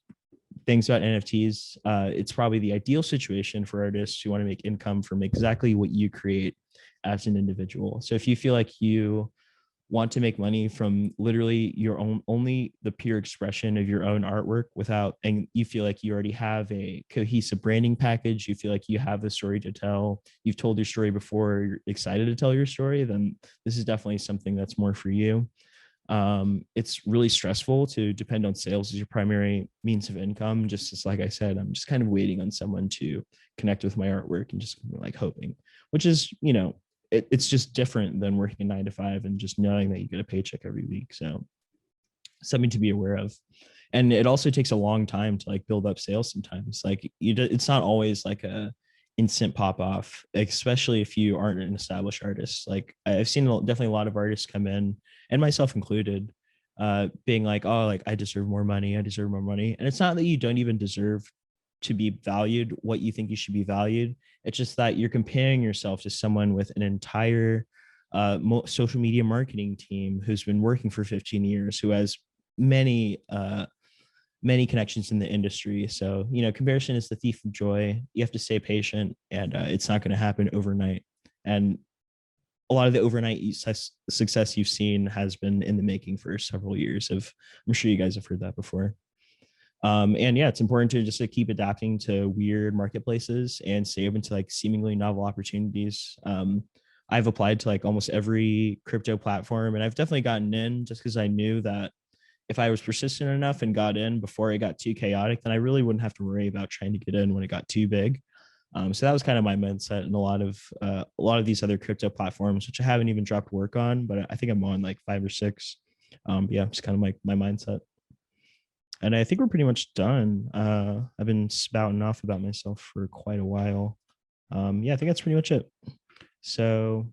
B: things about NFTs. It's probably the ideal situation for artists who want to make income from exactly what you create as an individual. So if you feel like you want to make money from literally only the pure expression of your own artwork, and you feel like you already have a cohesive branding package, you feel like you have the story to tell, you've told your story before, you're excited to tell your story, then this is definitely something that's more for you. It's really stressful to depend on sales as your primary means of income. Just as, like I said, I'm just kind of waiting on someone to connect with my artwork and just like hoping, which is, it's just different than working a 9 to 5 and just knowing that you get a paycheck every week. So something to be aware of. And it also takes a long time to like build up sales sometimes. Like it's not always like a instant pop off, especially if you aren't an established artist. Like I've seen definitely a lot of artists come in, and myself included, being like, oh, like I deserve more money. And it's not that you don't even deserve to be valued what you think you should be valued. It's just that you're comparing yourself to someone with an entire social media marketing team who's been working for 15 years, who has many connections in the industry. So, comparison is the thief of joy. You have to stay patient, and it's not going to happen overnight. And a lot of the overnight success you've seen has been in the making for several years. I'm sure you guys have heard that before. And yeah, it's important to just keep adapting to weird marketplaces and stay open to like seemingly novel opportunities. I've applied to like almost every crypto platform, and I've definitely gotten in just because I knew that if I was persistent enough and got in before it got too chaotic, then I really wouldn't have to worry about trying to get in when it got too big. So that was kind of my mindset in a lot of these other crypto platforms, which I haven't even dropped work on, but I think I'm on like 5 or 6. Yeah, it's kind of like my mindset. And I think we're pretty much done. I've been spouting off about myself for quite a while. Yeah, I think that's pretty much it. So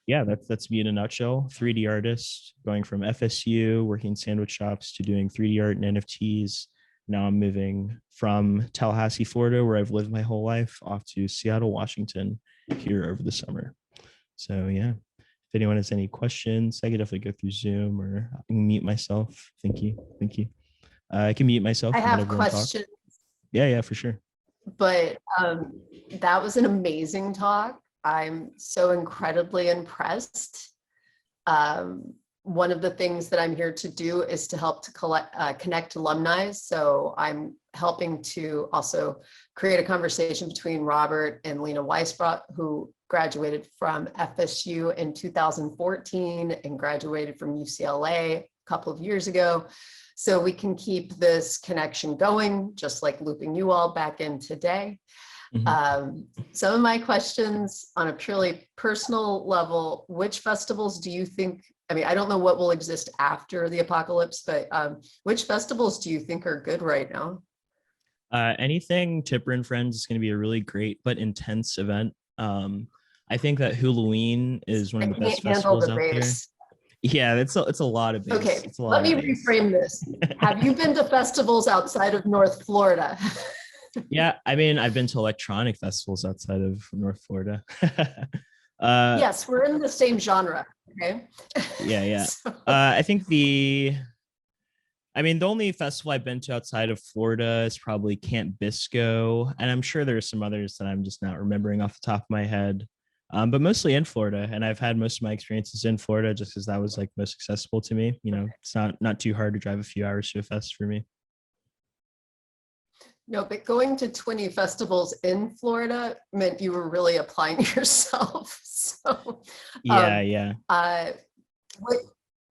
B: yeah, that's me in a nutshell. 3D artist, going from FSU, working sandwich shops, to doing 3D art and NFTs. Now I'm moving from Tallahassee, Florida, where I've lived my whole life, off to Seattle, Washington here over the summer. So yeah, if anyone has any questions, I could definitely go through Zoom, or I can mute myself. Thank you. I can mute myself.
A: I have questions.
B: Yeah, for sure.
A: But that was an amazing talk. I'm so incredibly impressed. One of the things that I'm here to do is to help to connect alumni. So I'm helping to also create a conversation between Robert and Lena Weisbrot, who graduated from FSU in 2014 and graduated from UCLA a couple of years ago. So we can keep this connection going, just like looping you all back in today. Mm-hmm. Some of my questions on a purely personal level: which festivals do you think I mean, I don't know what will exist after the apocalypse, but which festivals do you think are good right now?
B: Anything Tipper and Friends is going to be a really great but intense event. I think that Halloween is one
A: I
B: of the best
A: can't handle
B: festivals
A: the
B: out there.
A: bass.
B: Yeah, it's a lot of bass.
A: Okay,
B: It's a
A: let
B: lot of
A: me
B: bass.
A: reframe this. Have you been to festivals outside of North Florida?
B: Yeah, I mean, I've been to electronic festivals outside of North Florida.
A: Yes, we're in the same genre. Okay.
B: Yeah.
A: So,
B: I think I mean, the only festival I've been to outside of Florida is probably Camp Bisco, and I'm sure there's some others that I'm just not remembering off the top of my head. But mostly in Florida, and I've had most of my experiences in Florida just because that was like most accessible to me. You know, it's not too hard to drive a few hours to a fest for me.
A: no, but going to 20 festivals in Florida meant you were really applying yourself. So,
B: Yeah,
A: um,
B: yeah.
A: uh, what,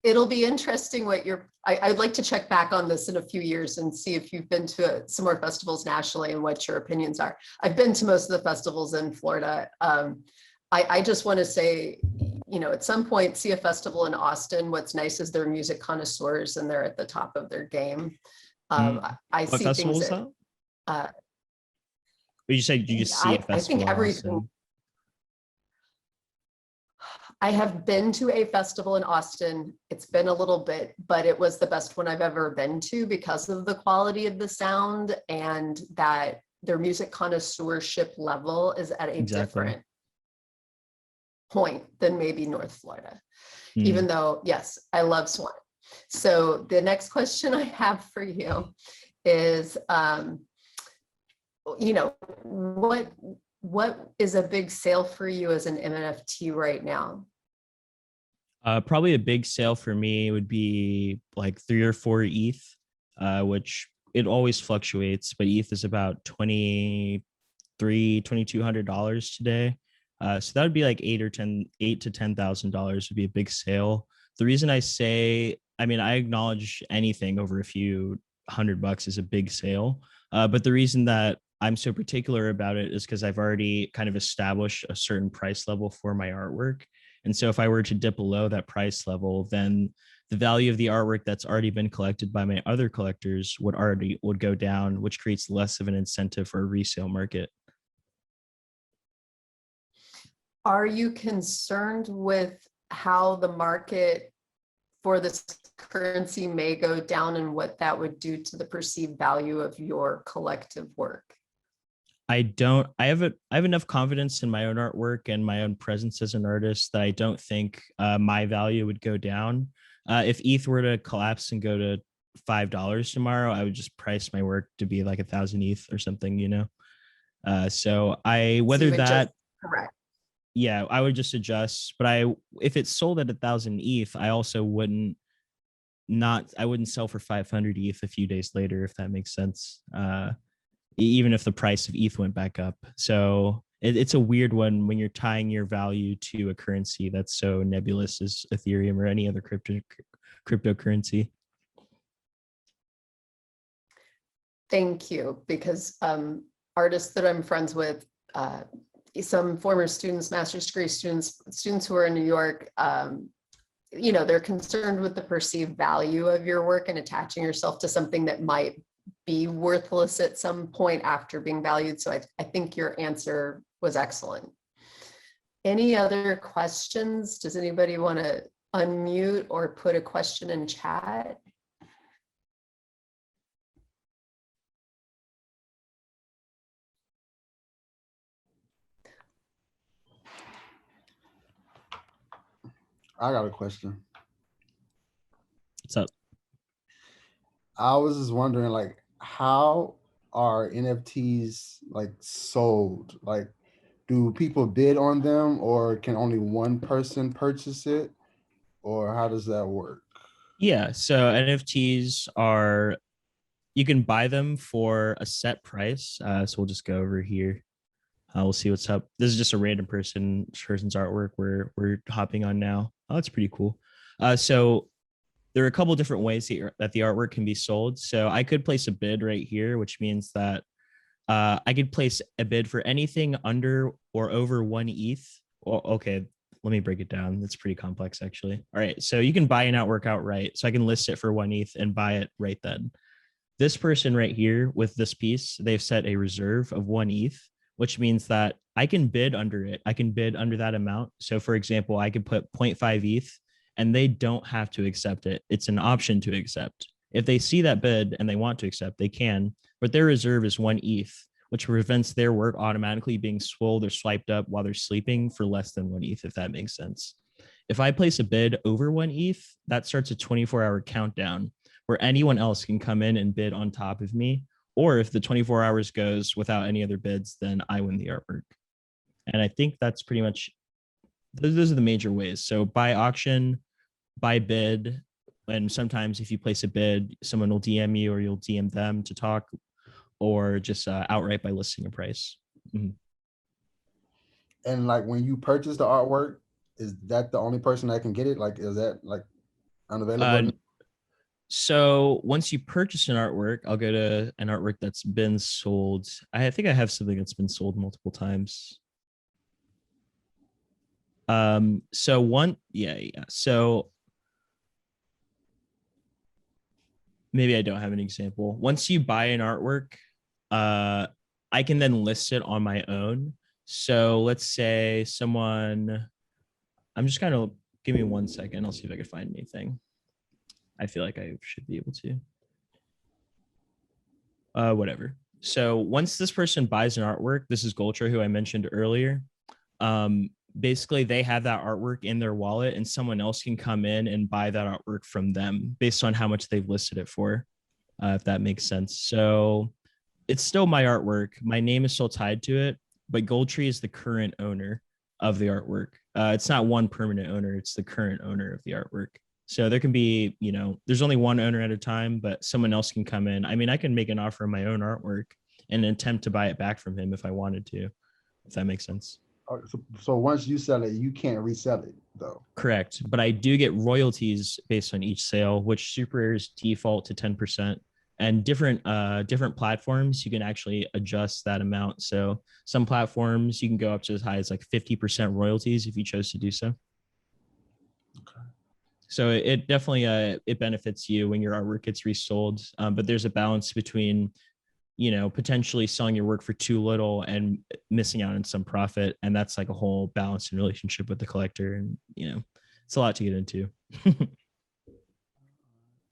A: it'll be interesting what I'd like to check back on this in a few years and see if you've been to some more festivals nationally and what your opinions are. I've been to most of the festivals in Florida. I just want to say, you know, at some point, see a festival in Austin. What's nice is they're music connoisseurs and they're at the top of their game. I
B: What
A: see
B: festival
A: things
B: was
A: that,
B: that?
A: uh,
B: But you said you just see a
A: I
B: festival
A: think
B: in
A: everything.
B: Austin.
A: I have been to a festival in Austin. It's been a little bit, but it was the best one I've ever been to because of the quality of the sound and that their music connoisseurship level is at a
B: Exactly.
A: different point than maybe North Florida,
B: Hmm.
A: even though, yes, I love Swan. So the next question I have for you is, you know, what is a big sale for you as an NFT right now?
B: Probably a big sale for me would be like 3 or 4 ETH, which it always fluctuates, but ETH is about 2200 dollars today. So that would be like 8 to 10,000 dollars would be a big sale. The reason I say, I mean, I acknowledge anything over a few $100 is a big sale. But the reason that I'm so particular about it is because I've already kind of established a certain price level for my artwork. And so if I were to dip below that price level, then the value of the artwork that's already been collected by my other collectors would go down, which creates less of an incentive for a resale market.
A: Are you concerned with how the market for this currency may go down and what that would do to the perceived value of your collective work?
B: I have enough confidence in my own artwork and my own presence as an artist that I don't think my value would go down. If ETH were to collapse and go to $5 tomorrow, I would just price my work to be like 1,000 ETH or something, you know. So I
A: So you
B: whether
A: would just,
B: that
A: correct.
B: yeah, I would just adjust. But if it's sold at 1,000 ETH, I also I wouldn't sell for 500 ETH a few days later, if that makes sense. Even if the price of ETH went back up. So it's a weird one when you're tying your value to a currency that's so nebulous as Ethereum or any other cryptocurrency.
A: Thank you, because artists that I'm friends with, some former students, master's degree students who are in New York, you know, they're concerned with the perceived value of your work and attaching yourself to something that might be worthless at some point after being valued. So I think your answer was excellent. Any other questions? Does anybody want to unmute or put a question in chat?
C: I got a question.
B: What's up?
C: I was just wondering, like, how are NFTs like sold? Like, do people bid on them, or can only one person purchase it, or how does that work?
B: Yeah, so NFTs are you can buy them for a set price. So we'll just go over here. We'll see what's up. This is just a random person's artwork we're hopping on now. Oh, that's pretty cool. So there are a couple different ways that the artwork can be sold. So I could place a bid right here, which means that I could place a bid for anything under or over 1 ETH. Well, okay, let me break it down. It's pretty complex, actually. All right. So you can buy an artwork outright. So I can list it for 1 ETH and buy it right then. This person right here with this piece, they've set a reserve of 1 ETH, which means that I can bid under it. I can bid under that amount. So for example, I could put 0.5 ETH and they don't have to accept it. It's an option to accept. If they see that bid and they want to accept, they can, but their reserve is 1 ETH, which prevents their work automatically being swolled or swiped up while they're sleeping for less than 1 ETH, if that makes sense. If I place a bid over 1 ETH, that starts a 24-hour countdown where anyone else can come in and bid on top of me. Or if the 24 hours goes without any other bids, then I win the artwork. And I think that's pretty much, those are the major ways. So by auction, by bid, and sometimes if you place a bid, someone will DM you or you'll DM them to talk, or just outright by listing a price. Mm-hmm.
C: And like when you purchase the artwork, is that the only person that can get it? Like, is that like unavailable?
B: So once you purchase an artwork, I'll go to an artwork that's been sold. I think I have something that's been sold multiple times. So maybe I don't have an example. Once you buy an artwork, I can then list it on my own. So let's say someone, I'm just kind of, give me 1 second. I'll see if I can find anything. I feel like I should be able to. Whatever. So once this person buys an artwork, this is Goltra, who I mentioned earlier. Basically, they have that artwork in their wallet and someone else can come in and buy that artwork from them based on how much they've listed it for, if that makes sense. So it's still my artwork. My name is still tied to it, but Goldtree is the current owner of the artwork. It's not one permanent owner. It's the current owner of the artwork. So there can be, there's only one owner at a time, but someone else can come in. I mean, I can make an offer on my own artwork and attempt to buy it back from him if I wanted to, if that makes sense.
C: So once you sell it, you can't resell it though.
B: Correct. But I do get royalties based on each sale, which super rares default to 10%. And different platforms, you can actually adjust that amount. So some platforms you can go up to as high as like 50% royalties if you chose to do so.
C: Okay.
B: So it definitely it benefits you when your artwork gets resold. But there's a balance between, potentially selling your work for too little and missing out on some profit. And that's like a whole balance and relationship with the collector. And, it's a lot to get into.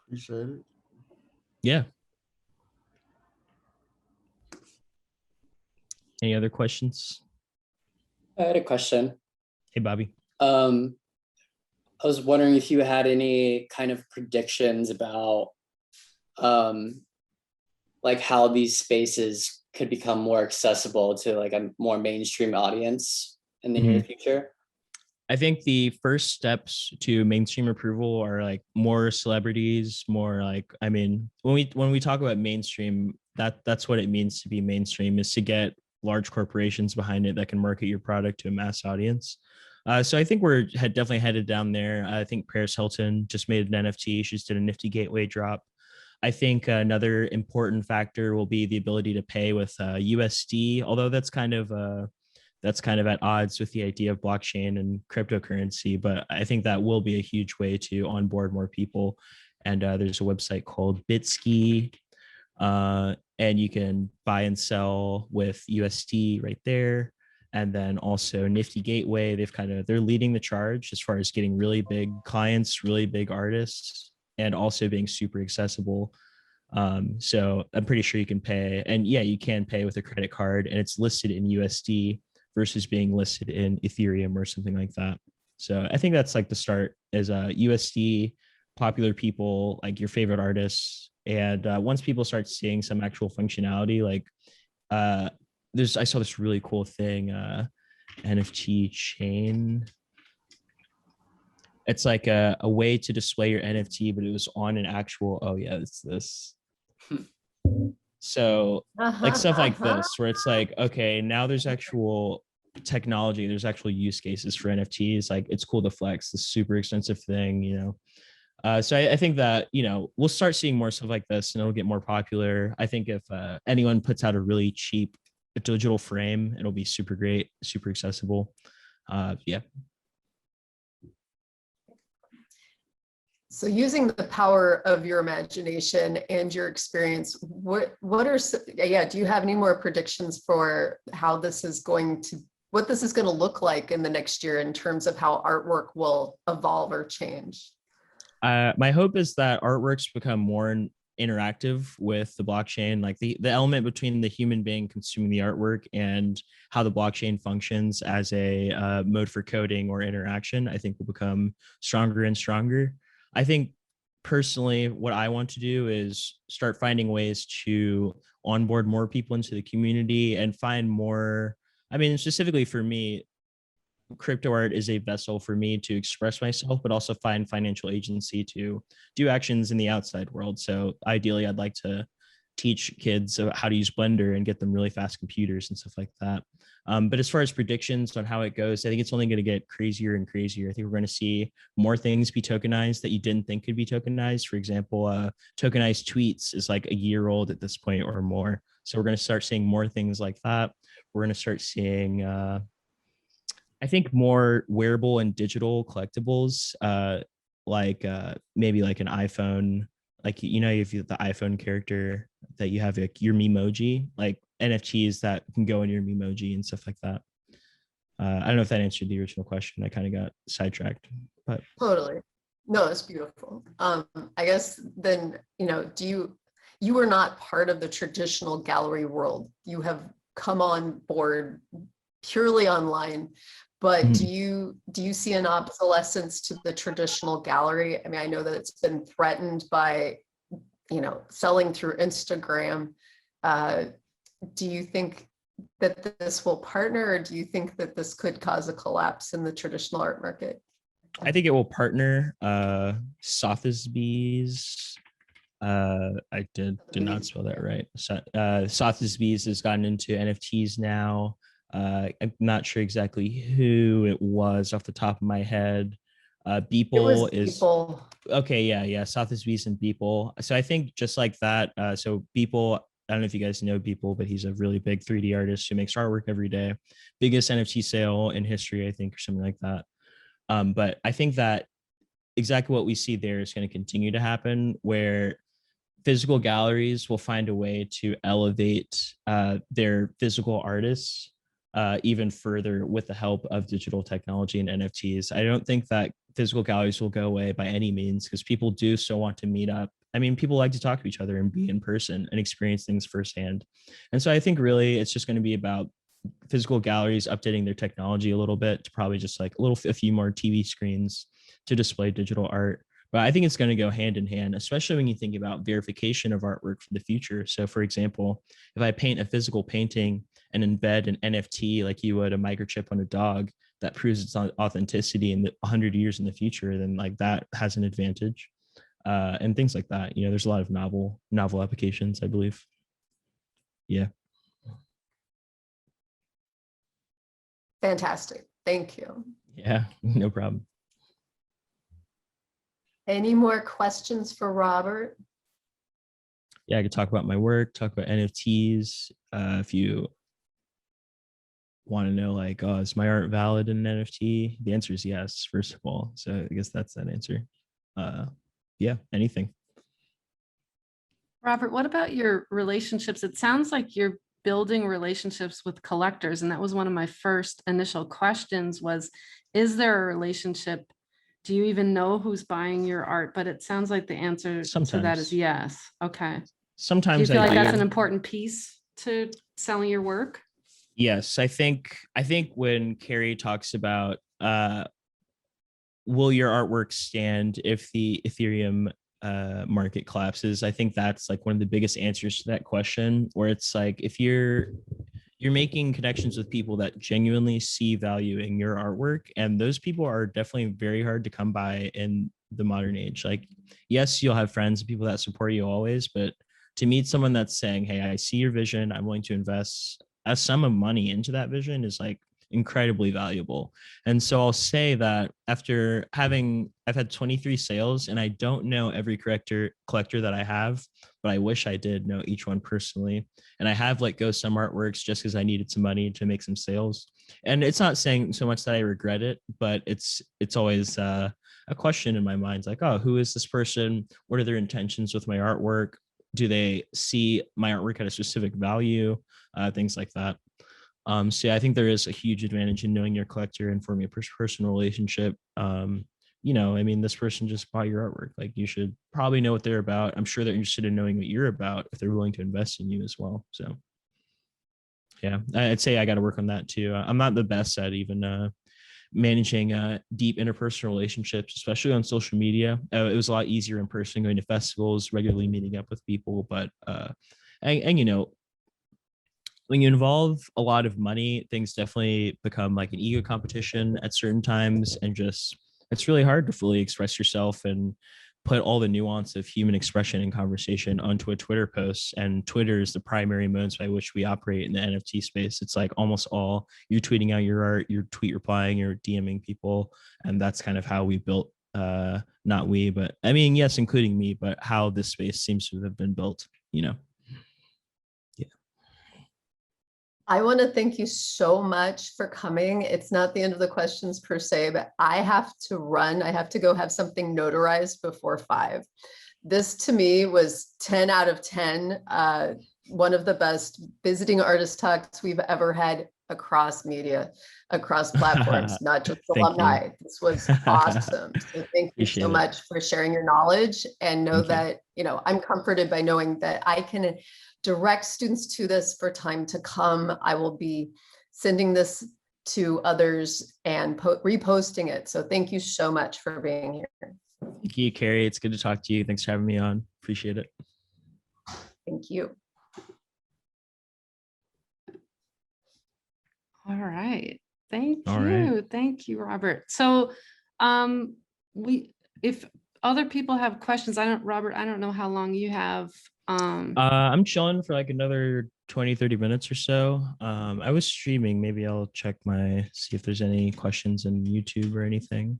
C: Appreciate it.
B: Yeah. Any other questions?
D: I had a question.
B: Hey, Bobby.
D: I was wondering if you had any kind of predictions about like how these spaces could become more accessible to like a more mainstream audience in the near future.
B: I think the first steps to mainstream approval are like more celebrities, more like, I mean, when we talk about mainstream, that's what it means to be mainstream, is to get large corporations behind it that can market your product to a mass audience. So I think we're definitely headed down there. I think Paris Hilton just made an NFT. She just did a Nifty Gateway drop. I think another important factor will be the ability to pay with USD, although that's kind of at odds with the idea of blockchain and cryptocurrency. But I think that will be a huge way to onboard more people. And there's a website called Bitski, and you can buy and sell with USD right there. And then also Nifty Gateway, they're leading the charge as far as getting really big clients, really big artists, and also being super accessible. So I'm pretty sure you can pay, and yeah, you can pay with a credit card, and it's listed in USD versus being listed in Ethereum or something like that. So I think that's like the start, is USD, popular people, like your favorite artists. And once people start seeing some actual functionality, like I saw this really cool thing, NFT chain. It's like a way to display your NFT, but it was on an actual, oh yeah, it's this. So like stuff like this, where it's like, okay, now there's actual technology, there's actual use cases for NFTs. Like it's cool to flex this super expensive thing, So I think that, we'll start seeing more stuff like this and it'll get more popular. I think if anyone puts out a really cheap digital frame, it'll be super great, super accessible. Yeah.
A: So using the power of your imagination and your experience, what are, yeah, do you have any more predictions for how this is going to, what this is going to look like in the next year in terms of how artwork will evolve or change?
B: My hope is that artworks become more interactive with the blockchain, like the element between the human being consuming the artwork and how the blockchain functions as a mode for coding or interaction, I think will become stronger and stronger. I think personally, what I want to do is start finding ways to onboard more people into the community and find more, I mean, specifically for me, crypto art is a vessel for me to express myself, but also find financial agency to do actions in the outside world. So ideally, I'd like to teach kids how to use Blender and get them really fast computers and stuff like that. But as far as predictions on how it goes, I think it's only going to get crazier and crazier. I think we're going to see more things be tokenized that you didn't think could be tokenized. For example, tokenized tweets is like a year old at this point or more. So we're going to start seeing more things like that. We're going to start seeing I think more wearable and digital collectibles, maybe like an iPhone, like, you know, if you the iPhone character that you have, like your Memoji, like NFTs that can go in your Memoji and stuff like that. I don't know if that answered the original question. I kind of got sidetracked, but
A: Totally. No, it's beautiful. I guess then, you know, you were not part of the traditional gallery world. You have come on board purely online. But do you see an obsolescence to the traditional gallery? I mean, I know that it's been threatened by, you know, selling through Instagram. Do you think that this will partner, or do you think that this could cause a collapse in the traditional art market?
B: I think it will partner. Sotheby's. I did not spell that right. Sotheby's has gotten into NFTs now. I'm not sure exactly who it was off the top of my head. Beeple is
A: Beeple.
B: Okay. Yeah. Sotheby's and Beeple. So I think just like that. So Beeple, I don't know if you guys know Beeple, but he's a really big 3D artist who makes artwork every day. Biggest NFT sale in history, I think, or something like that. But I think that exactly what we see there is going to continue to happen, where physical galleries will find a way to elevate their physical artists even further with the help of digital technology and NFTs. I don't think that physical galleries will go away by any means, because people do still want to meet up. I mean, people like to talk to each other and be in person and experience things firsthand. And so I think really it's just going to be about physical galleries updating their technology a little bit to probably just like a few more TV screens to display digital art. But I think it's going to go hand in hand, especially when you think about verification of artwork for the future. So for example, if I paint a physical painting and embed an NFT like you would a microchip on a dog that proves its authenticity in 100 years in the future, then like that has an advantage. And things like that. You know, there's a lot of novel applications, I believe. Yeah.
A: Fantastic. Thank you.
B: Yeah, no problem.
A: Any more questions for Robert?
B: Yeah, I could talk about my work, talk about NFTs. If you want to know, like, oh, is my art valid in an NFT? The answer is yes, first of all. So I guess that's that answer. Yeah, anything.
E: Robert, what about your relationships? It sounds like you're building relationships with collectors. And that was one of my first initial questions was, is there a relationship? Do you even know who's buying your art? But it sounds like the answer to that is yes. Okay.
B: Sometimes
E: do you feel like
B: do.
E: That's an important piece to selling your work?
B: Yes, I think when Carrie talks about will your artwork stand if the Ethereum market collapses, I think that's like one of the biggest answers to that question, where it's like if you're making connections with people that genuinely see value in your artwork, and those people are definitely very hard to come by in the modern age. Like, yes, you'll have friends and people that support you always, but to meet someone that's saying, hey, I see your vision, I'm willing to invest a sum of money into that vision, is like incredibly valuable. And so I'll say that I've had 23 sales, and I don't know every collector that I have, but I wish I did know each one personally. And I have let go some artworks just because I needed some money to make some sales. And it's not saying so much that I regret it, but it's always a a question in my mind. It's like, oh, who is this person? What are their intentions with my artwork? Do they see my artwork at a specific value? Things like that. So yeah, I think there is a huge advantage in knowing your collector and forming a personal relationship. I mean, this person just bought your artwork. Like, you should probably know what they're about. I'm sure they're interested in knowing what you're about if they're willing to invest in you as well. So yeah, I'd say I got to work on that too. I'm not the best at even managing deep interpersonal relationships, especially on social media. It was a lot easier in person, going to festivals, regularly meeting up with people. But when you involve a lot of money, things definitely become like an ego competition at certain times, and just it's really hard to fully express yourself and put all the nuance of human expression and conversation onto a Twitter post. And Twitter is the primary modes by which we operate in the NFT space. It's like almost all you're tweeting out your art, you're tweet replying, you're DMing people. And that's kind of how we built, not we, but I mean, yes, including me, but how this space seems to have been built, Yeah.
A: I want to thank you so much for coming. It's not the end of the questions per se, but I have to run. I have to go have something notarized before 5. This to me was 10 out of 10. One of the best visiting artist talks we've ever had across media, across platforms, not just alumni. This was awesome. So thank you so much for sharing your knowledge, and know that, I'm comforted by knowing that I can direct students to this for time to come. I will be sending this to others and reposting it. So thank you so much for being here.
B: Thank you, Carrie. It's good to talk to you. Thanks for having me on. Appreciate it.
A: Thank you.
E: All right. Thank you. Thank you, Robert. So if other people have questions, Robert, I don't know how long you have.
B: I'm chilling for like another 20-30 minutes or so. I was streaming. Maybe I'll check see if there's any questions in YouTube or anything.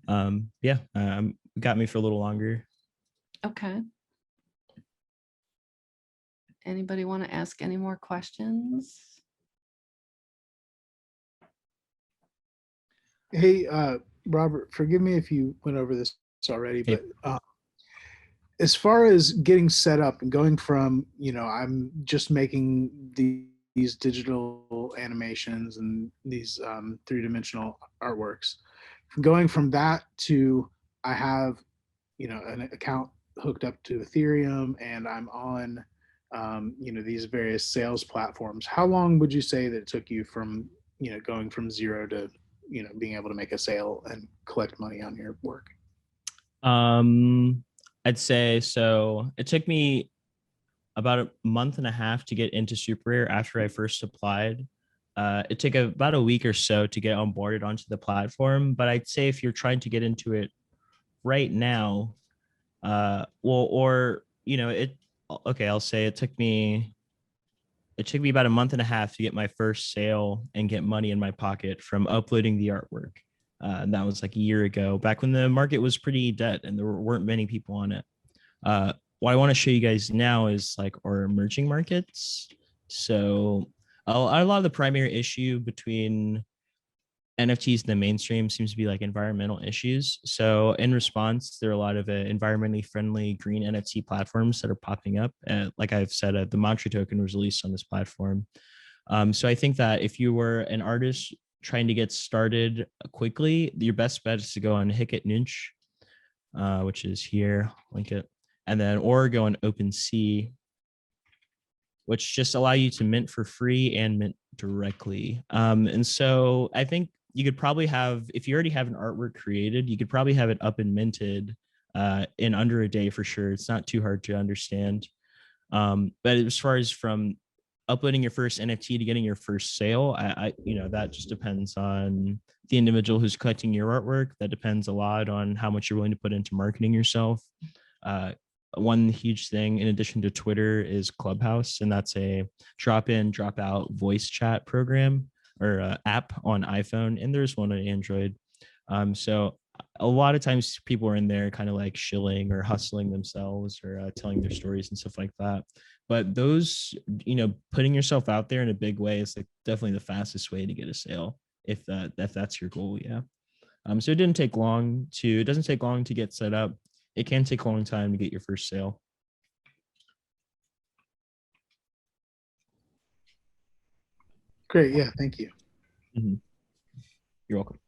B: Got me for a little longer.
E: Okay. Anybody want to ask any more questions?
F: Hey, Robert, forgive me if you went over this already, but as far as getting set up and going from, I'm just making these digital animations and these 3-dimensional artworks, going from that to I have, an account hooked up to Ethereum and I'm on, these various sales platforms. How long would you say that it took you from, going from zero to, being able to make a sale and collect money on your work?
B: I'd say so. It took me about a month and a half to get into Super Rare after I first applied. It took about a week or so to get onboarded onto the platform. But I'd say if you're trying to get into it right now, I'll say it took me about a month and a half to get my first sale and get money in my pocket from uploading the artwork. And that was like a year ago, back when the market was pretty dead and there weren't many people on it. What I want to show you guys now is like our emerging markets. So a lot of the primary issue between NFTs in the mainstream seems to be like environmental issues. So in response, there are a lot of environmentally friendly green NFT platforms that are popping up. Like I've said, the Mantra token was released on this platform. So I think that if you were an artist trying to get started quickly, your best bet is to go on Hicket Nunch, which is here, link it, and then or go on OpenSea, which just allow you to mint for free and mint directly. And so I think you could probably have, if you already have an artwork created, you could probably have it up and minted in under a day for sure. It's not too hard to understand. But as far as from uploading your first NFT to getting your first sale, that just depends on the individual who's collecting your artwork. That depends a lot on how much you're willing to put into marketing yourself. One huge thing in addition to Twitter is Clubhouse, and that's a drop in, drop out voice chat program or app on iPhone, and there's one on Android. So a lot of times people are in there kind of like shilling or hustling themselves or telling their stories and stuff like that. But those, putting yourself out there in a big way is like definitely the fastest way to get a sale if that's your goal. Yeah. So it doesn't take long to get set up. It can take a long time to get your first sale.
F: Great. Yeah. Thank you.
B: Mm-hmm. You're welcome.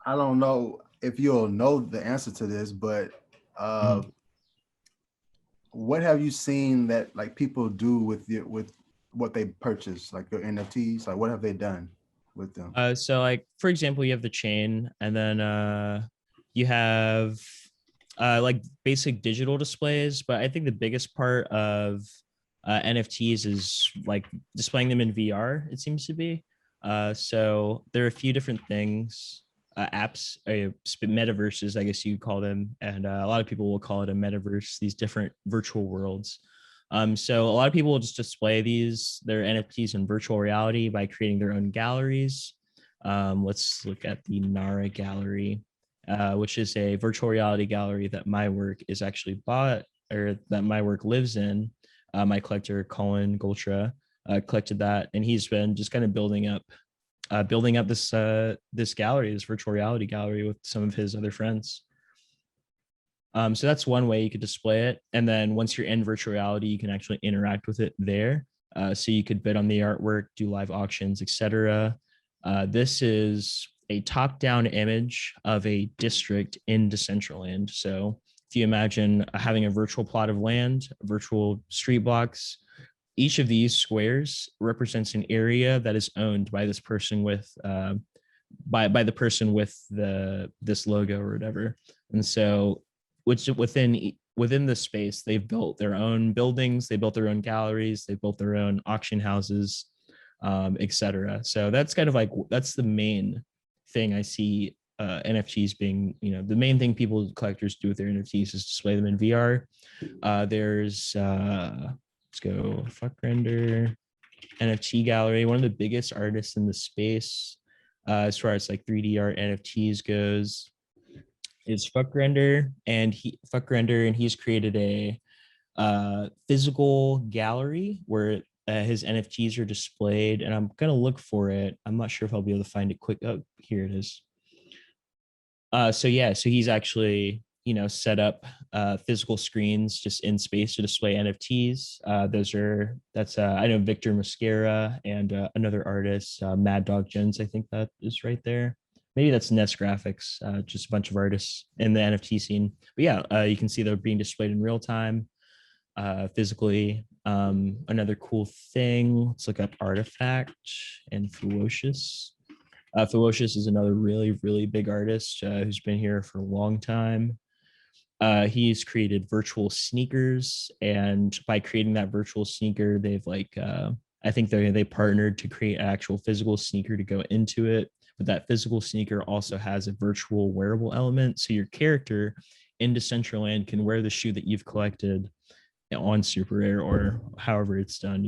C: I don't know if you'll know the answer to this, but what have you seen that like people do with what they purchase, like your NFTs? Like, what have they done with them?
B: So like, for example, you have the chain, and then you have like basic digital displays, but I think the biggest part of NFTs is like displaying them in VR, it seems to be. So there are a few different things, apps, metaverses, I guess you'd call them. And a lot of people will call it a metaverse, these different virtual worlds. So a lot of people will just display their NFTs in virtual reality by creating their own galleries. Let's look at the Nara gallery, which is a virtual reality gallery that my work is actually bought, or that my work lives in. My collector, Colin Goltra, collected that, and he's been just kind of building up this gallery, this virtual reality gallery, with some of his other friends. So that's one way you could display it. And then once you're in virtual reality, you can actually interact with it there. So you could bid on the artwork, do live auctions, etc. This is a top-down image of a district in Decentraland. So if you imagine having a virtual plot of land, virtual street blocks, each of these squares represents an area that is owned by this person with by the person with this logo or whatever. And so which within the space, they've built their own buildings, they built their own galleries, they built their own auction houses, etc. So that's kind of like, that's the main thing I see NFTs being, the main thing collectors do with their NFTs is display them in VR. There's let's go Fuck Render NFT gallery, one of the biggest artists in the space as far as like 3D art NFTs goes, is Fuck Render, and he's created a physical gallery where his NFTs are displayed, and I'm gonna look for it. I'm not sure if I'll be able to find it quick. Oh, here it is. So he's actually set up physical screens just in space to display NFTs. I know Victor Mascara and another artist, Mad Dog Jones, I think that is right there. Maybe that's Nest Graphics, just a bunch of artists in the NFT scene. But yeah, you can see they're being displayed in real time, physically. Another cool thing, let's look up Artifact and Ferocious. Ferocious is another really, really big artist who's been here for a long time. He's created virtual sneakers, and by creating that virtual sneaker, they've I think they partnered to create an actual physical sneaker to go into it. But that physical sneaker also has a virtual wearable element, so your character in Decentraland can wear the shoe that you've collected on Super Rare or however it's done,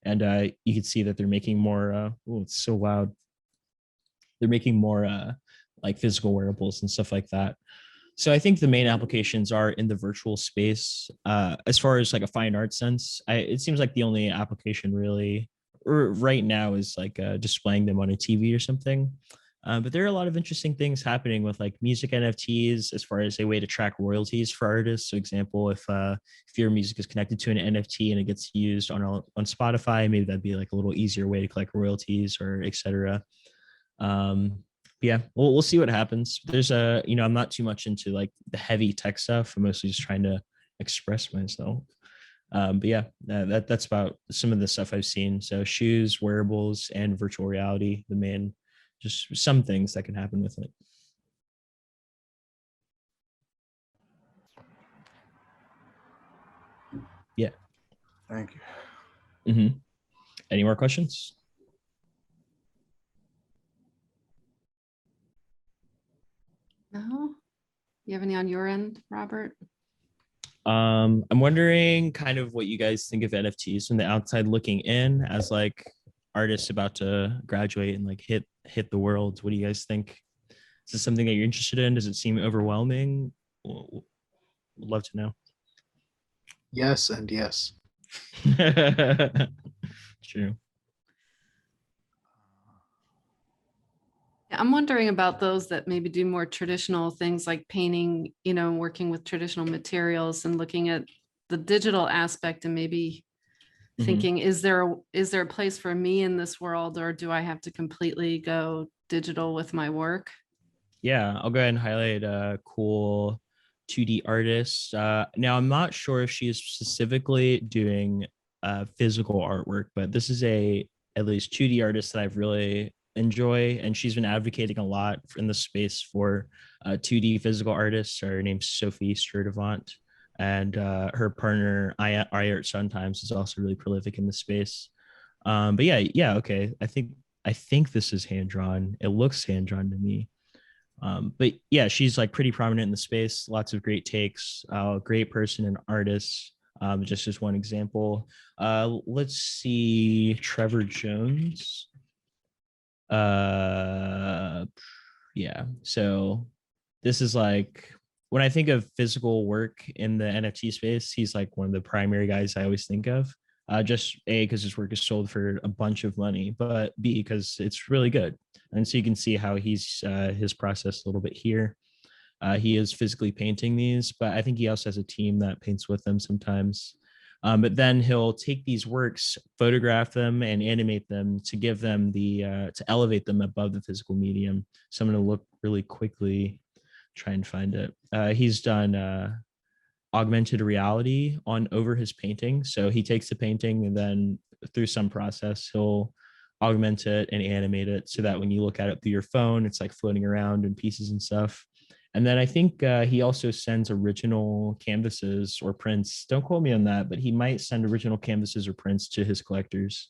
B: And you can see that they're making more. Oh, it's so loud. They're making more like physical wearables and stuff like that. So I think the main applications are in the virtual space. As far as like a fine art sense, it seems like the only application really right now is like displaying them on a TV or something. But there are a lot of interesting things happening with like music NFTs as far as a way to track royalties for artists. So example, if your music is connected to an NFT and it gets used on Spotify, maybe that'd be like a little easier way to collect royalties or etc. Yeah, we'll see what happens. There's I'm not too much into like the heavy tech stuff. I'm mostly just trying to express myself. But yeah, that's about some of the stuff I've seen. So shoes, wearables, and virtual reality, the main, just some things that can happen with it. Yeah.
C: Thank you.
B: Mm-hmm. Any more questions?
E: No? You have any on your end, Robert?
B: I'm wondering kind of what you guys think of NFTs from the outside looking in as like artists about to graduate and like hit the world. What do you guys think? Is this something that you're interested in? Does it seem overwhelming? Would love to know.
F: Yes and yes.
B: True.
E: I'm wondering about those that maybe do more traditional things like painting, working with traditional materials and looking at the digital aspect and maybe thinking, is there a place for me in this world, or do I have to completely go digital with my work?
B: Yeah, I'll go ahead and highlight a cool 2D artist. Now, I'm not sure if she is specifically doing physical artwork, but this is at least 2D artist that I've really enjoy, and she's been advocating a lot in the space for 2D physical artists. Her name's Sophie Sturdivant, and her partner Art Sometimes is also really prolific in the space. But yeah, okay. I think this is hand drawn. It looks hand drawn to me. But yeah, she's like pretty prominent in the space. Lots of great takes. Great person and artist. Just as one example. Let's see, Trevor Jones. Yeah. So this is like, when I think of physical work in the NFT space, he's like one of the primary guys I always think of. Just A, because his work is sold for a bunch of money, but B, because it's really good. And so you can see how he's his process a little bit here. He is physically painting these, but I think he also has a team that paints with them sometimes. But then he'll take these works, photograph them, and animate them to give them to elevate them above the physical medium. So I'm going to look really quickly, try and find it. He's done augmented reality over his painting. So he takes the painting and then through some process, he'll augment it and animate it so that when you look at it through your phone, it's like floating around in pieces and stuff. And then I think he also sends original canvases or prints. Don't quote me on that, but he might send original canvases or prints to his collectors,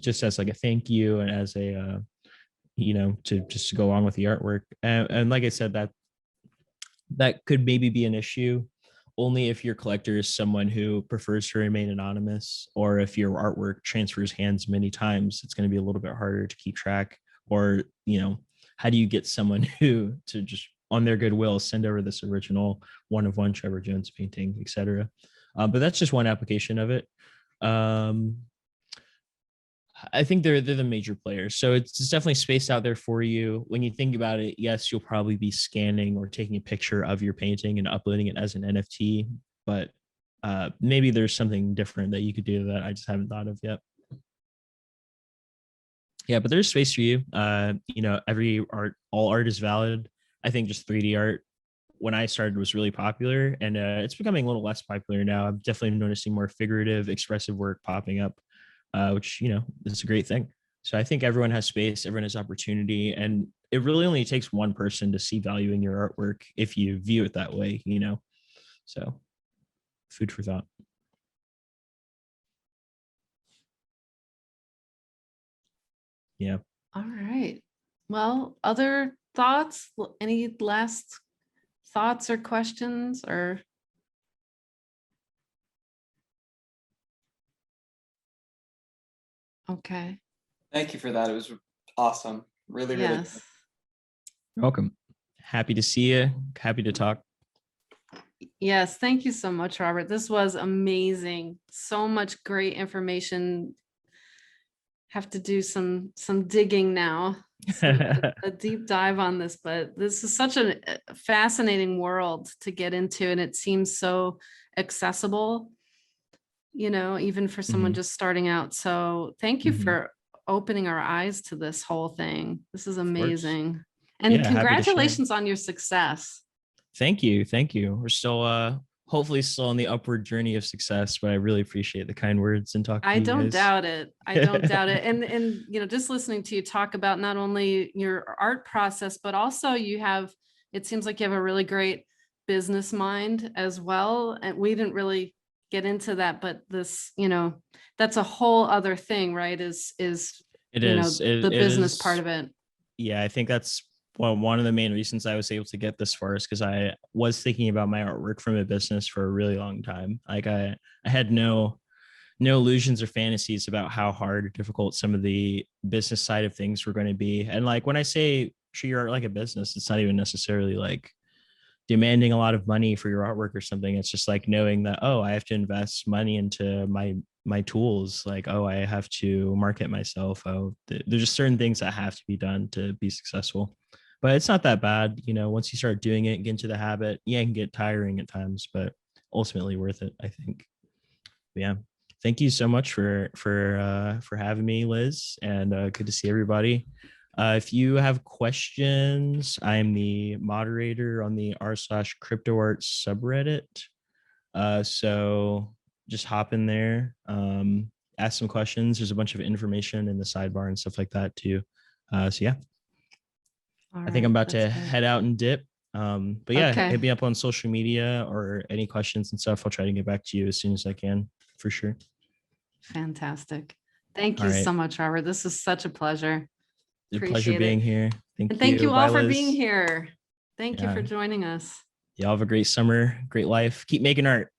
B: just as like a thank you and as a, to just go along with the artwork. And like I said, that could maybe be an issue only if your collector is someone who prefers to remain anonymous, or if your artwork transfers hands many times, it's going to be a little bit harder to keep track. Or, how do you get someone who to just on their goodwill send over this original one-of-one Trevor Jones painting, etc. But that's just one application of it. I think they're the major players. So it's definitely spaced out there for you. When you think about it, yes, you'll probably be scanning or taking a picture of your painting and uploading it as an NFT, but maybe there's something different that you could do that I just haven't thought of yet. Yeah, but there's space for you. All art is valid. I think just 3D art, when I started, was really popular, and it's becoming a little less popular now. I'm definitely noticing more figurative, expressive work popping up, which, is a great thing. So I think everyone has space, everyone has opportunity, and it really only takes one person to see value in your artwork if you view it that way, So food for thought. Yeah.
E: All right. Well, other thoughts? Any last thoughts or questions or? Okay.
G: Thank you for that. It was awesome. Really, really
E: Yes.
G: good.
B: You're welcome. Happy to see you. Happy to talk.
E: Yes. Thank you so much, Robert. This was amazing. So much great information. Have to do some digging now, a deep dive on this, but this is such a fascinating world to get into, and it seems so accessible, even for someone just starting out. So thank you for opening our eyes to this whole thing. This is amazing. And
B: Yeah,
E: congratulations on your success.
B: Thank you. We're still hopefully still on the upward journey of success, but I really appreciate the kind words and talking to you
E: don't
B: guys.
E: doubt it. I don't doubt it. And just listening to you talk about not only your art process, but also it seems like you have a really great business mind as well. And we didn't really get into that, but this, that's a whole other thing, right? The business part of it.
B: Yeah, I think that's one of the main reasons I was able to get this far is because I was thinking about my artwork from a business for a really long time. Like I had no illusions or fantasies about how hard or difficult some of the business side of things were going to be. And like when I say treat your art like a business, it's not even necessarily like demanding a lot of money for your artwork or something. It's just like knowing that, oh, I have to invest money into my tools. Like, oh, I have to market myself. Oh, there's just certain things that have to be done to be successful. But it's not that bad, you know, once you start doing it and get into the habit. Yeah, it can get tiring at times, but ultimately worth it, I think. But yeah. Thank you so much for having me, Liz, and good to see everybody. If you have questions, I'm the moderator on the r/cryptoart subreddit. So just hop in there, ask some questions. There's a bunch of information in the sidebar and stuff like that too. So yeah, I think I'm about to head out and dip. But yeah, hit me up on social media or any questions and stuff. I'll try to get back to you as soon as I can, for sure.
E: Fantastic. Thank you so much, Robert. This is such a pleasure.
B: It's a pleasure being here.
E: Thank you all for being here. Thank you for joining us.
B: Y'all have a great summer, great life. Keep making art.